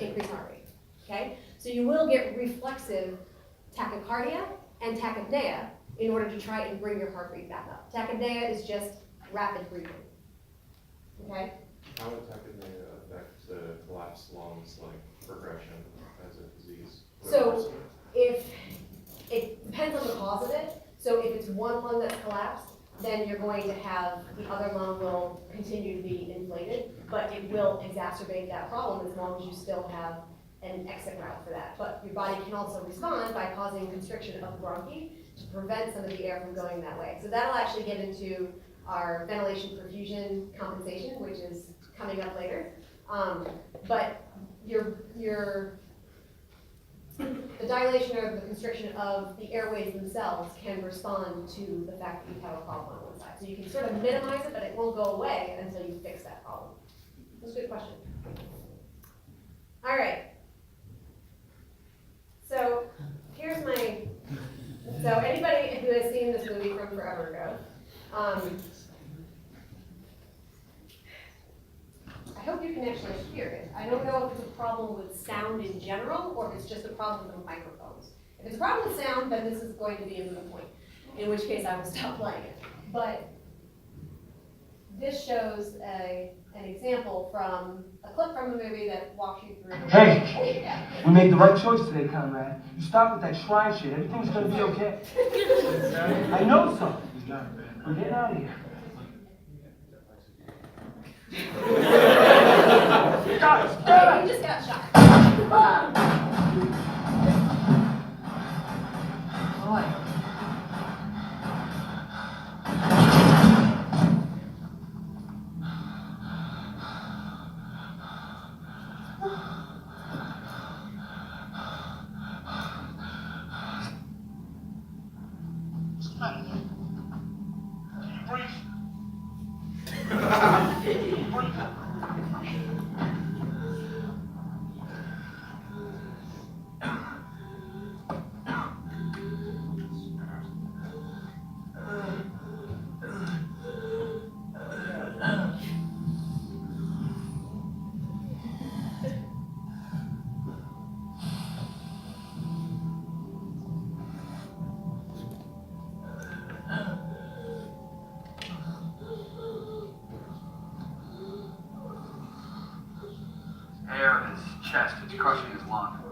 Increase heart rate. Okay? So you will get reflexive tachycardia and tachypnea in order to try and bring your heart rate back up. Tachypnea is just rapid breathing. Okay? How would tachypnea affect the collapsed lungs, like progression as a disease? So if it depends on the cause of it. So if it's one lung that's collapsed, then you're going to have the other lung will continue to be inflated, but it will exacerbate that problem as long as you still have an exit route for that. But your body can also respond by causing constriction of the bronchi to prevent some of the air from going that way. So that'll actually get into our ventilation perfusion compensation, which is coming up later. But the dilation or the constriction of the airways themselves can respond to the fact that you have a problem on one side. So you can sort of minimize it, but it won't go away until you fix that problem. That's a good question. All right. So here's so anybody who has seen this movie from forever ago, I hope you can actually hear it. I don't know if it's a problem with sound in general or if it's just a problem with microphones. If it's a problem with sound, then this is going to be a moot point, in which case I will stop playing it. But this shows an example from a clip from a movie that walks you through. Hey, Yeah. we made the right choice today, comrade. You stop with that shrine shit. Everything's gonna be okay. I know so. We're getting out of here. Guys, Oh, you just got shot. Air in his chest. It's crushing his lung.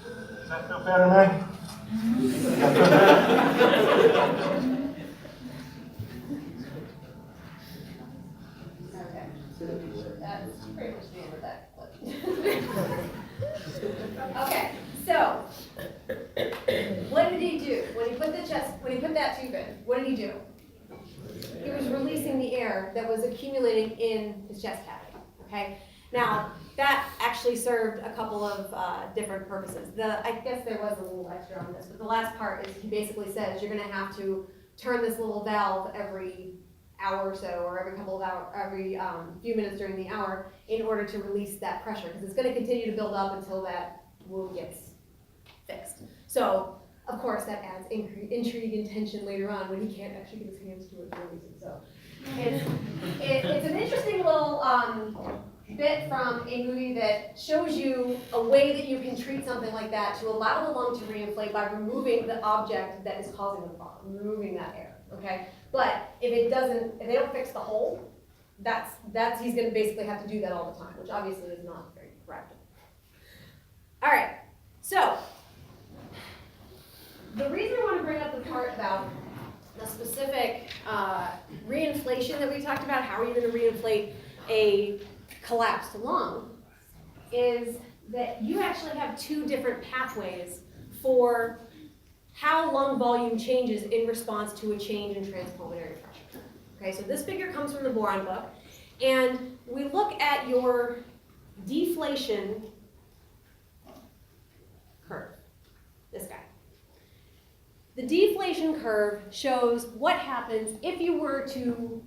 Does that feel better, man? Okay. That's pretty much the end of that clip. Okay, so what did he do when he put that tube in? What did he do? He was releasing the air that was accumulating in his chest cavity. Okay. Now that actually served a couple of different purposes. I guess there was a little extra on this, but the last part is he basically says you're going to have to turn this little valve every hour or so, or every couple of hours, every few minutes during the hour, in order to release that pressure, because it's going to continue to build up until that wound gets fixed. So, of course, that adds intrigue and tension later on when he can't actually get his hands to it for a reason. So, it's an interesting little bit from a movie that shows you a way that you can treat something like that to allow the lung to reinflate by removing the object that is causing the problem, removing that air, okay? But if they don't fix the hole, he's gonna basically have to do that all the time, which obviously is not very correct. All right, so the reason I want to bring up the part about the specific reinflation that we talked about, how are you going to reinflate a collapsed lung, is that you actually have two different pathways for how lung volume changes in response to a change in transpulmonary pressure. Okay, so this figure comes from the Boron book, and we look at your deflation curve, this guy. The deflation curve shows what happens if you were to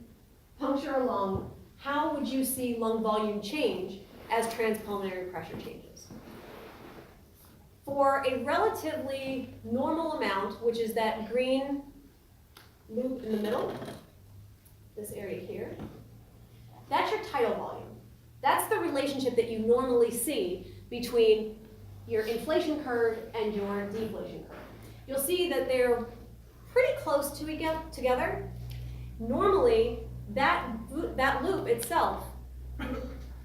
puncture a lung, how would you see lung volume change as transpulmonary pressure changes? For a relatively normal amount, which is that green loop in the middle, this area here, that's your tidal volume. That's the relationship that you normally see between your inflation curve and your deflation curve. You'll see that they're pretty close to together. Normally, that loop itself,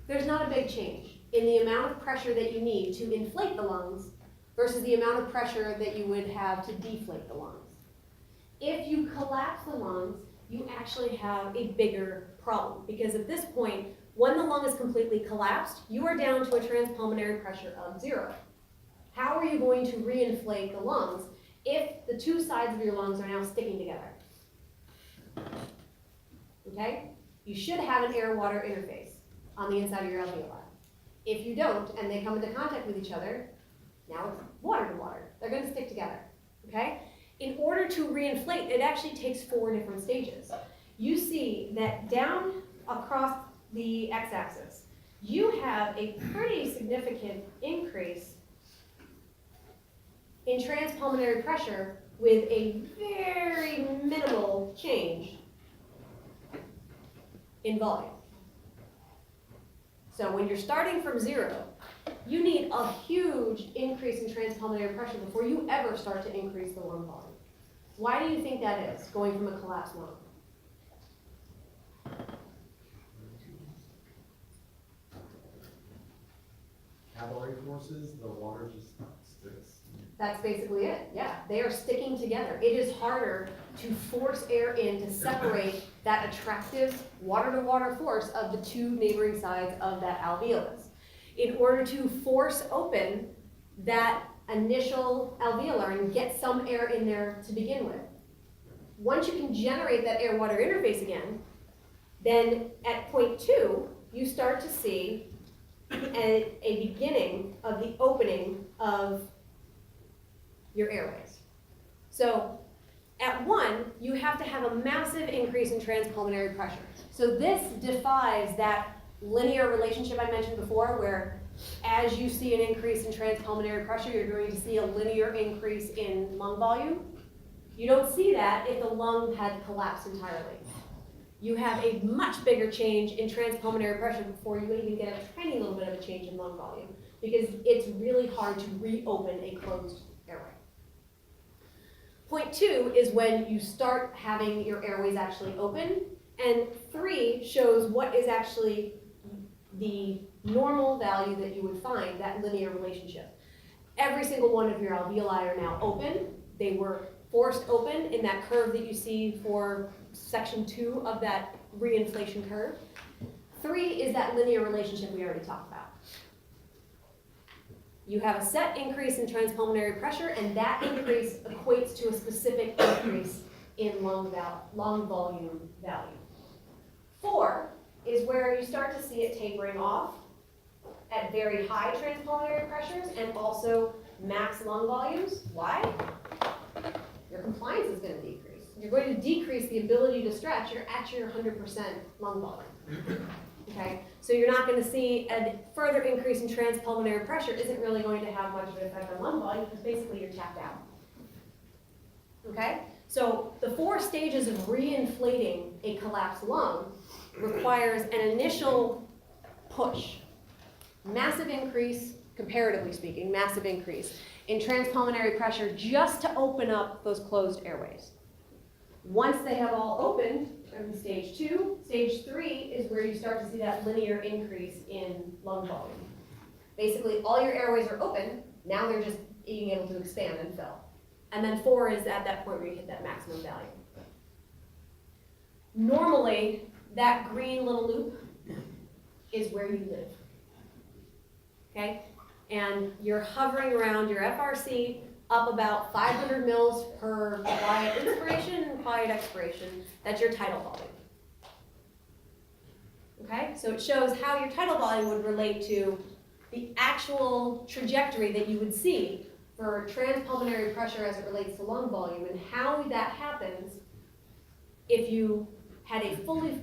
there's not a big change in the amount of pressure that you need to inflate the lungs versus the amount of pressure that you would have to deflate the lungs. If you collapse the lungs, you actually have a bigger problem, because at this point, when the lung is completely collapsed, you are down to a transpulmonary pressure of 0. How are you going to reinflate the lungs if the two sides of your lungs are now sticking together? Okay? You should have an air-water interface on the inside of your alveoli. If you don't, and they come into contact with each other, now it's water to water. They're going to stick together. Okay? In order to reinflate, it actually takes 4 different stages. You see that down across the x-axis, you have a pretty significant increase in transpulmonary pressure with a very minimal change in volume. So when you're starting from 0, you need a huge increase in transpulmonary pressure before you ever start to increase the lung volume. Why do you think that is, going from a collapsed lung? Capillary forces, the water just sticks. That's basically it, yeah. They are sticking together. It is harder to force air in to separate that attractive water-to-water force of the two neighboring sides of that alveolus. In order to force open that initial alveolar and get some air in there to begin with, once you can generate that air-water interface again, then at point 2, you start to see a beginning of the opening of your airways. So at 1, you have to have a massive increase in transpulmonary pressure. So this defies that linear relationship I mentioned before, where as you see an increase in transpulmonary pressure, you're going to see a linear increase in lung volume. You don't see that if the lung had collapsed entirely. You have a much bigger change in transpulmonary pressure before you even get a tiny little bit of a change in lung volume, because it's really hard to reopen a closed airway. Point 2 is when you start having your airways actually open, and 3 shows what is actually the normal value that you would find, that linear relationship. Every single one of your alveoli are now open. They were forced open in that curve that you see for section 2 of that reinflation curve. 3 is that linear relationship we already talked about. You have a set increase in transpulmonary pressure, and that increase equates to a specific increase in lung volume value. 4 is where you start to see it tapering off at very high transpulmonary pressures and also max lung volumes. Why? Your compliance is going to decrease. You're going to decrease the ability to stretch. You're at your 100% lung volume. Okay? So you're not going to see a further increase in transpulmonary pressure isn't really going to have much of an effect on lung volume, because basically you're tapped out. Okay? So the 4 stages of reinflating a collapsed lung requires an initial push. Massive increase, comparatively speaking, massive increase in transpulmonary pressure just to open up those closed airways. Once they have all opened, in stage 2, stage 3 is where you start to see that linear increase in lung volume. Basically, all your airways are open, now they're just being able to expand and fill. And then 4 is at that point where you hit that maximum value. Normally, that green little loop is where you live. Okay? And you're hovering around your FRC up about 500 mils per quiet inspiration and quiet expiration. That's your tidal volume. Okay? So it shows how your tidal volume would relate to the actual trajectory that you would see for transpulmonary pressure as it relates to lung volume, and how that happens if you had a completely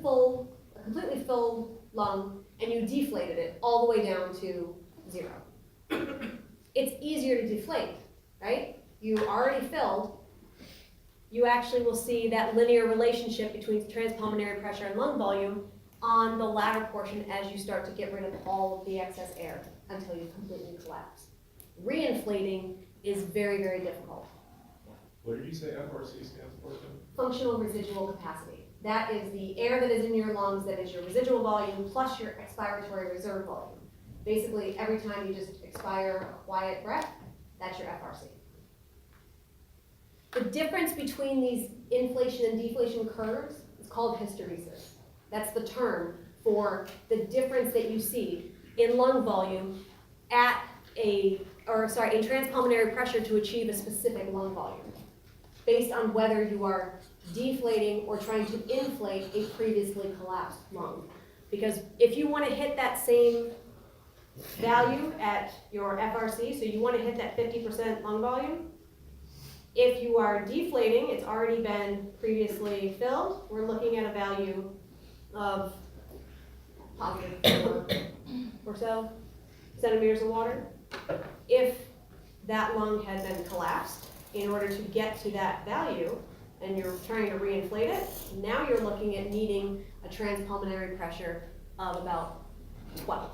full lung and you deflated it all the way down to 0. It's easier to deflate, right? You already filled. You actually will see that linear relationship between transpulmonary pressure and lung volume on the latter portion as you start to get rid of all of the excess air until you completely collapse. Reinflating is very, very difficult. What did you say FRC stands for, Tim? Functional residual capacity. That is the air that is in your lungs, that is your residual volume plus your expiratory reserve volume. Basically, every time you just expire a quiet breath, that's your FRC. The difference between these inflation and deflation curves is called hysteresis. That's the term for the difference that you see in lung volume in transpulmonary pressure to achieve a specific lung volume, based on whether you are deflating or trying to inflate a previously collapsed lung. Because if you want to hit that same value at your FRC, so you want to hit that 50% lung volume, if you are deflating, it's already been previously filled, we're looking at a value of positive 4 or so centimeters of water. If that lung had been collapsed, in order to get to that value, and you're trying to reinflate it, now you're looking at needing a transpulmonary pressure of about 12.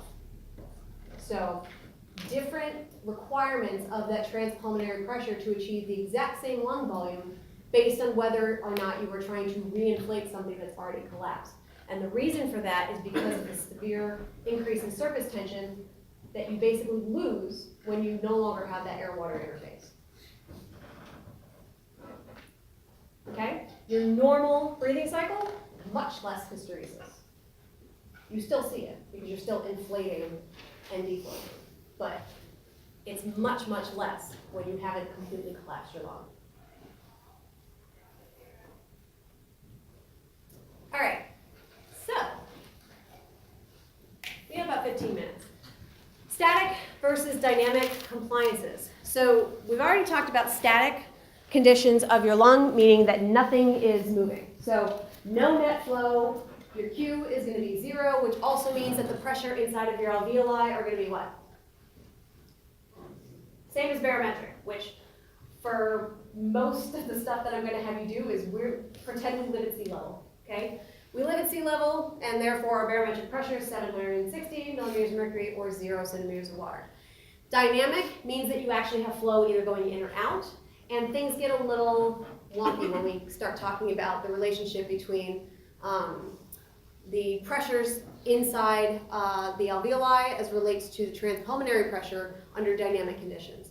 So different requirements of that transpulmonary pressure to achieve the exact same lung volume based on whether or not you were trying to reinflate something that's already collapsed. And the reason for that is because of the severe increase in surface tension that you basically lose when you no longer have that air-water interface. Okay? Your normal breathing cycle, much less hysteresis. You still see it because you're still inflating and deflating, but it's much, much less when you haven't completely collapsed your lung. All right, so we have about 15 minutes. Static versus dynamic compliances. So we've already talked about static conditions of your lung, meaning that nothing is moving. So no net flow, your Q is going to be 0, which also means that the pressure inside of your alveoli are going to be what? Same as barometric, which for most of the stuff that I'm going to have you do is pretend we live at sea level, okay? We live at sea level, and therefore our barometric pressure is 760 millimeters of mercury or 0 centimeters of water. Dynamic means that you actually have flow either going in or out, and things get a little wonky when we start talking about the relationship between the pressures inside the alveoli as relates to the transpulmonary pressure under dynamic conditions.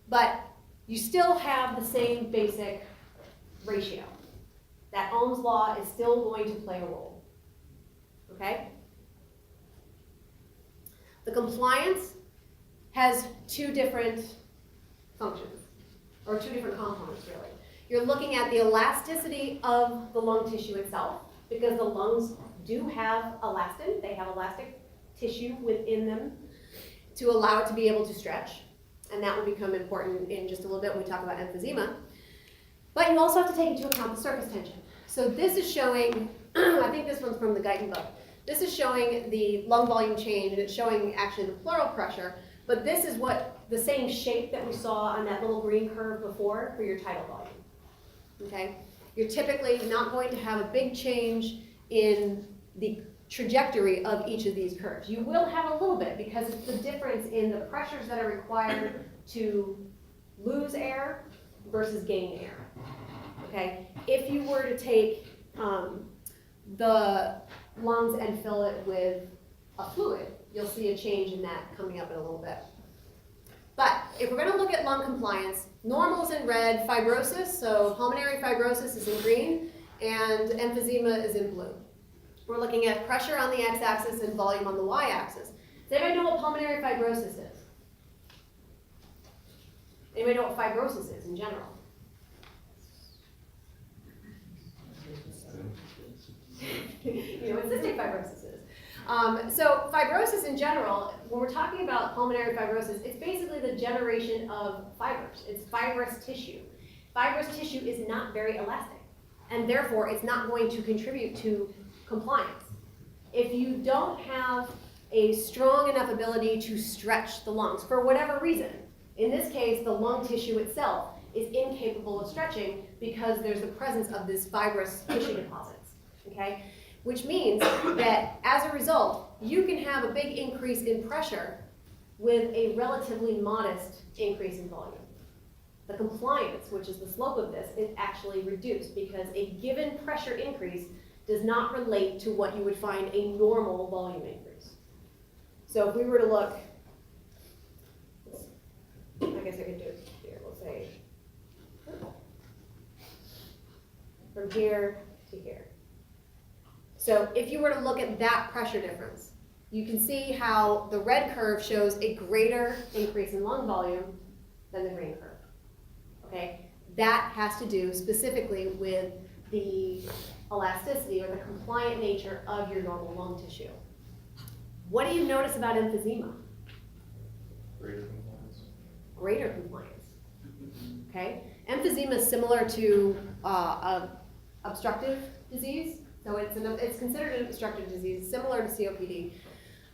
But you still have the same basic ratio. That Ohm's law is still going to play a role, okay? The compliance has 2 different functions, or 2 different components, really. You're looking at the elasticity of the lung tissue itself, because the lungs do have elastin. They have elastic tissue within them to allow it to be able to stretch, and that will become important in just a little bit when we talk about emphysema. But you also have to take into account the surface tension. So this is showing, I think this one's from the Guyton book. This is showing the lung volume change, and it's showing actually the pleural pressure, but this is what the same shape that we saw on that little green curve before for your tidal volume, okay? You're typically not going to have a big change in the trajectory of each of these curves. You will have a little bit because it's the difference in the pressures that are required to lose air versus gain air. Okay, if you were to take the lungs and fill it with a fluid, you'll see a change in that coming up in a little bit. But if we're going to look at lung compliance, normal is in red, fibrosis, so pulmonary fibrosis is in green, and emphysema is in blue. We're looking at pressure on the x-axis and volume on the y-axis. Does anybody know what pulmonary fibrosis is? Anybody know what fibrosis is in general? You know what cystic fibrosis is. So fibrosis in general, when we're talking about pulmonary fibrosis, it's basically the generation of fibers. It's fibrous tissue. Fibrous tissue is not very elastic, and therefore it's not going to contribute to compliance. If you don't have a strong enough ability to stretch the lungs, for whatever reason, in this case, the lung tissue itself is incapable of stretching because there's the presence of this fibrous tissue deposits, okay? Which means that as a result, you can have a big increase in pressure with a relatively modest increase in volume. The compliance, which is the slope of this, is actually reduced because a given pressure increase does not relate to what you would find a normal volume increase. So if we were to look, I guess I could do it here, we'll say, from here to here. So if you were to look at that pressure difference, you can see how the red curve shows a greater increase in lung volume than the green curve, okay? That has to do specifically with the elasticity or the compliant nature of your normal lung tissue. What do you notice about emphysema? Greater compliance. Greater compliance, okay? Emphysema is similar to obstructive disease. So it's considered an obstructive disease, similar to COPD.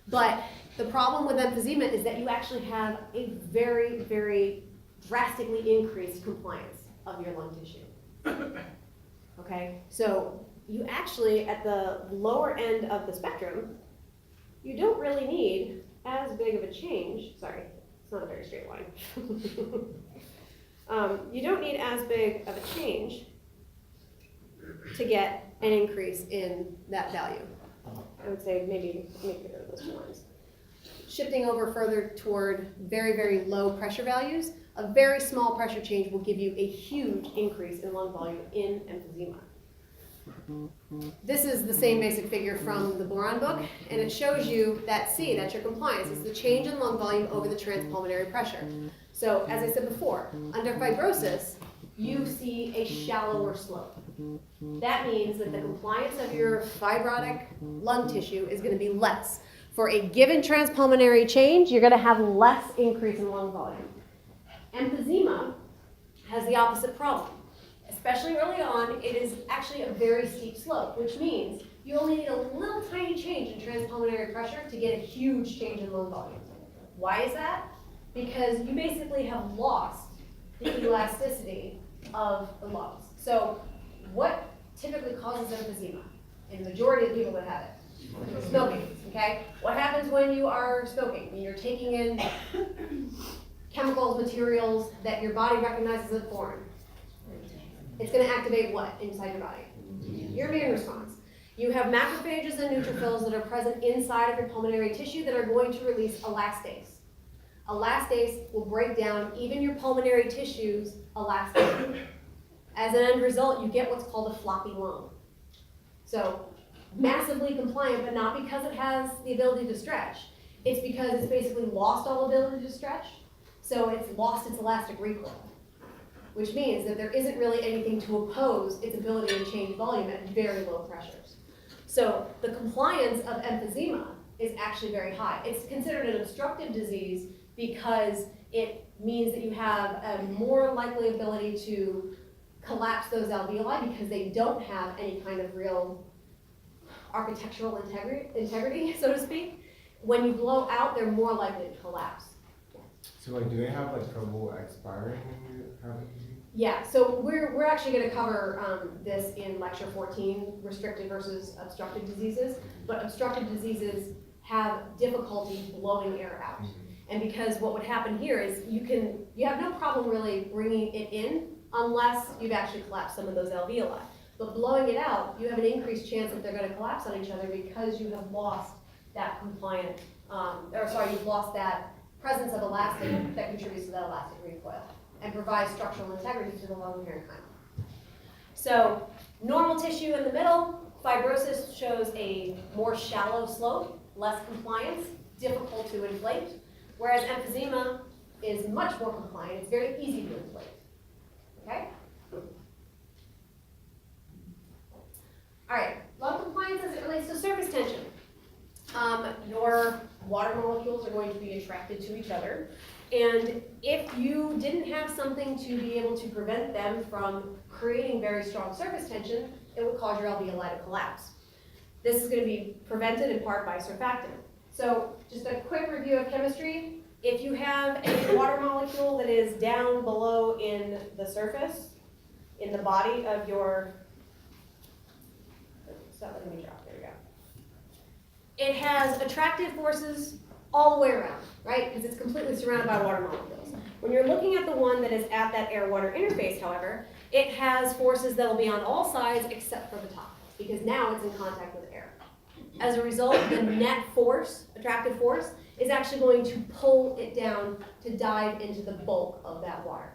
But the problem with emphysema is that you actually have a very, very drastically increased compliance of your lung tissue. Okay, so you actually, at the lower end of the spectrum, you don't really need as big of a change. Sorry, it's not a very straight line. You don't need as big of a change to get an increase in that value. I would say maybe get rid of those two lines. Shifting over further toward very, very low pressure values, a very small pressure change will give you a huge increase in lung volume in emphysema. This is the same basic figure from the Boron book, and it shows you that C, that's your compliance. It's the change in lung volume over the transpulmonary pressure. So as I said before, under fibrosis, you see a shallower slope. That means that the compliance of your fibrotic lung tissue is going to be less. For a given transpulmonary change, you're going to have less increase in lung volume. Emphysema has the opposite problem. Especially early on, it is actually a very steep slope, which means you only need a little tiny change in transpulmonary pressure to get a huge change in lung volume. Why is that? Because you basically have lost the elasticity of the lungs. So what typically causes emphysema in the majority of people that have it? Smoking, okay? What happens when you are smoking? When you're taking in chemicals, materials that your body recognizes as foreign. It's going to activate what inside your body? Your immune response. You have macrophages and neutrophils that are present inside of your pulmonary tissue that are going to release elastase. Elastase will break down even your pulmonary tissue's elasticity. As an end result, you get what's called a floppy lung. So massively compliant, but not because it has the ability to stretch. It's because it's basically lost all ability to stretch, so it's lost its elastic recoil, which means that there isn't really anything to oppose its ability to change volume at very low pressures. So the compliance of emphysema is actually very high. It's considered an obstructive disease because it means that you have a more likely ability to collapse those alveoli because they don't have any kind of real architectural integrity, so to speak. When you blow out, they're more likely to collapse. So So like, do they have like trouble expiring when you have it? Yeah, so we're actually gonna cover, this in lecture 14, restricted versus obstructed diseases. But obstructed diseases have difficulty blowing air out. And because what would happen here is you have no problem really bringing it in unless you've actually collapsed some of those alveoli. But blowing it out, you have an increased chance that they're gonna collapse on each other because you have lost that compliant, you've lost that presence of elastin that contributes to that elastic recoil and provides structural integrity to the lung parenchyma. So normal tissue in the middle, fibrosis shows a more shallow slope, less compliance, difficult to inflate, whereas emphysema is much more compliant, it's very easy to inflate, okay? All right, lung compliance as it relates to surface tension. Your water molecules are going to be attracted to each other. And if you didn't have something to be able to prevent them from creating very strong surface tension, it would cause your alveoli to collapse. This is going to be prevented in part by surfactant. So just a quick review of chemistry. If you have a water molecule that is down below in the surface, in the body of your, it's not letting me drop, there we go. It has attractive forces all the way around, right? Because it's completely surrounded by water molecules. When you're looking at the one that is at that air-water interface, however, it has forces that will be on all sides except for the top, because now it's in contact with air. As a result, the net force, attractive force, is actually going to pull it down to dive into the bulk of that water,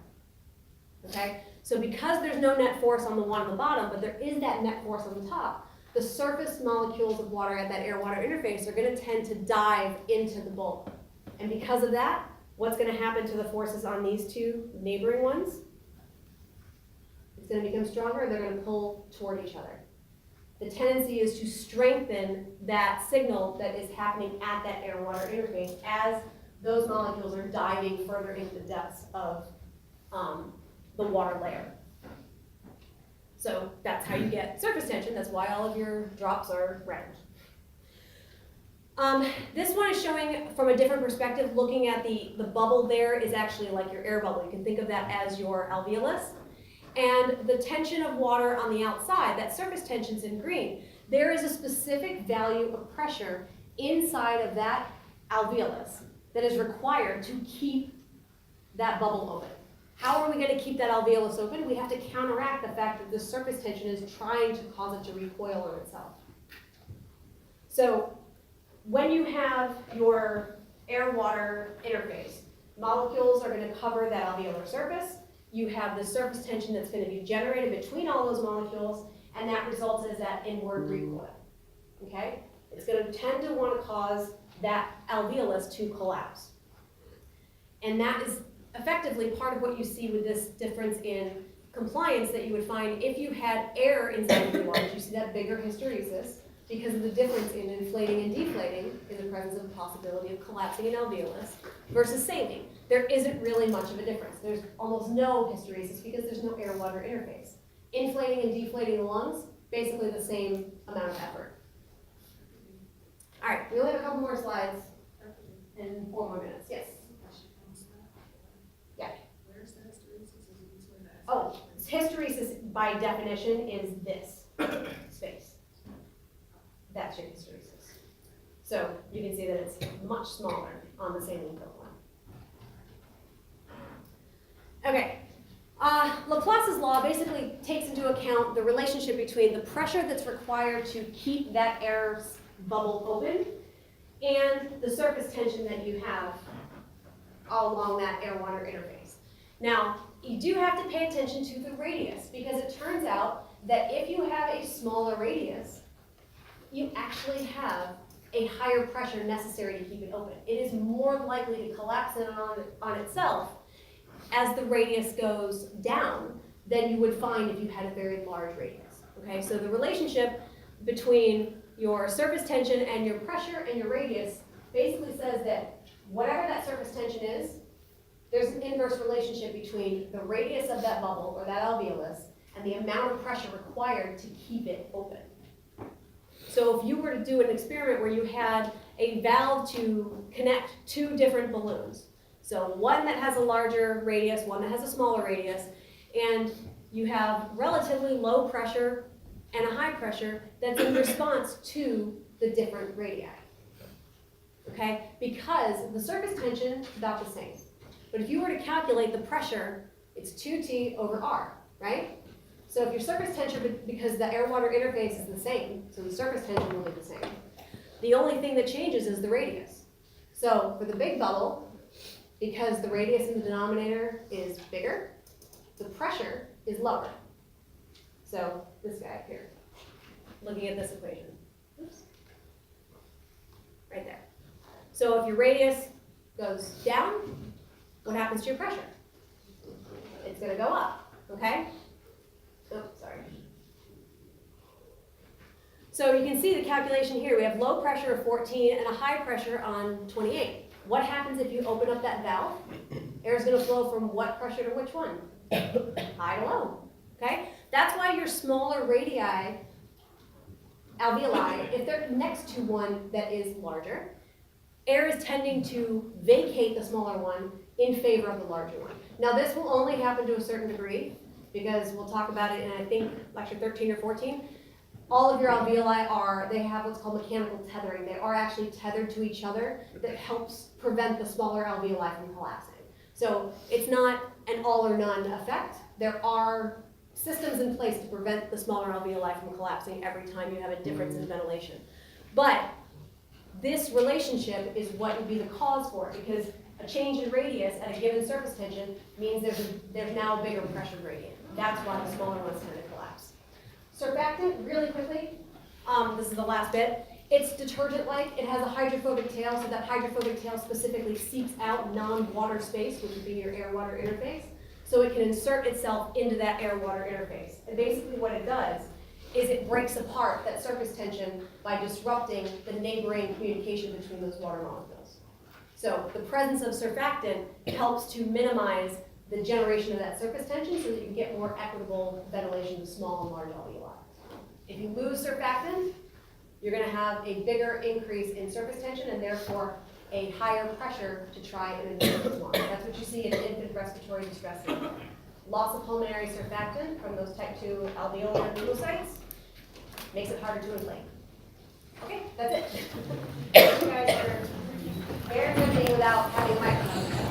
okay? So because there's no net force on the one on the bottom, but there is that net force on the top, the surface molecules of water at that air-water interface are going to tend to dive into the bulk. And because of that, what's going to happen to the forces on these two neighboring ones? It's going to become stronger, they're going to pull toward each other. The tendency is to strengthen that signal that is happening at that air-water interface as those molecules are diving further into the depths of the water layer. So that's how you get surface tension. That's why all of your drops are round. This one is showing from a different perspective, looking at the bubble there is actually like your air bubble. You can think of that as your alveolus. And the tension of water on the outside, that surface tension's in green. There is a specific value of pressure inside of that alveolus that is required to keep that bubble open. How are we going to keep that alveolus open? We have to counteract the fact that the surface tension is trying to cause it to recoil on itself. So when you have your air-water interface, molecules are going to cover that alveolar surface. You have the surface tension that's going to be generated between all those molecules, and that results in that inward recoil, okay? It's going to tend to want to cause that alveolus to collapse. And that is effectively part of what you see with this difference in compliance that you would find if you had air inside of the lungs. You see that bigger hysteresis because of the difference in inflating and deflating in the presence of the possibility of collapsing an alveolus versus saline. There isn't really much of a difference. There's almost no hysteresis because there's no air-water interface. Inflating and deflating the lungs, basically the same amount of effort. All right, we only have a couple more slides and 4 more minutes. Yes? Yeah. Where's the hysteresis? Is it between the Oh, hysteresis by definition is this space. That's your hysteresis. So you can see that it's much smaller on the saline film one. Okay. Laplace's law basically takes into account the relationship between the pressure that's required to keep that air bubble open and the surface tension that you have all along that air-water interface. Now, you do have to pay attention to the radius because it turns out that if you have a smaller radius, you actually have a higher pressure necessary to keep it open. It is more likely to collapse in on itself as the radius goes down than you would find if you had a very large radius. Okay, so the relationship between your surface tension and your pressure and your radius basically says that whatever that surface tension is, there's an inverse relationship between the radius of that bubble or that alveolus and the amount of pressure required to keep it open. So if you were to do an experiment where you had a valve to connect 2 different balloons, So one that has a larger radius, one that has a smaller radius, and you have relatively low pressure and a high pressure that's in response to the different radii. Okay? Because the surface tension is about the same. But if you were to calculate the pressure, it's 2T over R, right? So if your surface tension, because the air-water interface is the same, so the surface tension will be the same. The only thing that changes is the radius. So for the big bubble, because the radius in the denominator is bigger, the pressure is lower. So this guy up here, looking at this equation. Oops. Right there. So if your radius goes down, what happens to your pressure? It's going to go up, okay? Oh, sorry. So you can see the calculation here. We have low pressure of 14 and a high pressure on 28. What happens if you open up that valve? Air is going to flow from what pressure to which one? High to low, okay? That's why your smaller radii, alveoli, if they're next to one that is larger, air is tending to vacate the smaller one in favor of the larger one. Now this will only happen to a certain degree, because we'll talk about it in, I think, lecture 13 or 14. All of your alveoli they have what's called mechanical tethering. They are actually tethered to each other that helps prevent the smaller alveoli from collapsing. So it's not an all or none effect. There are systems in place to prevent the smaller alveoli from collapsing every time you have a difference in ventilation. But this relationship is what would be the cause for it, because a change in radius at a given surface tension means there's now a bigger pressure gradient. That's why the smaller ones tend to collapse. Surfactant, really quickly, this is the last bit. It's detergent-like. It has a hydrophobic tail, so that hydrophobic tail specifically seeks out non-water space, which would be your air-water interface, so it can insert itself into that air-water interface. And basically what it does is it breaks apart that surface tension by disrupting the neighboring communication between those water molecules. So the presence of surfactant helps to minimize the generation of that surface tension so that you can get more equitable ventilation to small and large alveoli. If you lose surfactant, you're going to have a bigger increase in surface tension and therefore a higher pressure to try and inflate this lung. That's what you see in infant respiratory distress syndrome. Loss of pulmonary surfactant from those type 2 alveolar pneumocytes makes it harder to inflate. Okay, that's it. Thank you guys for bearing with me without having a microphone.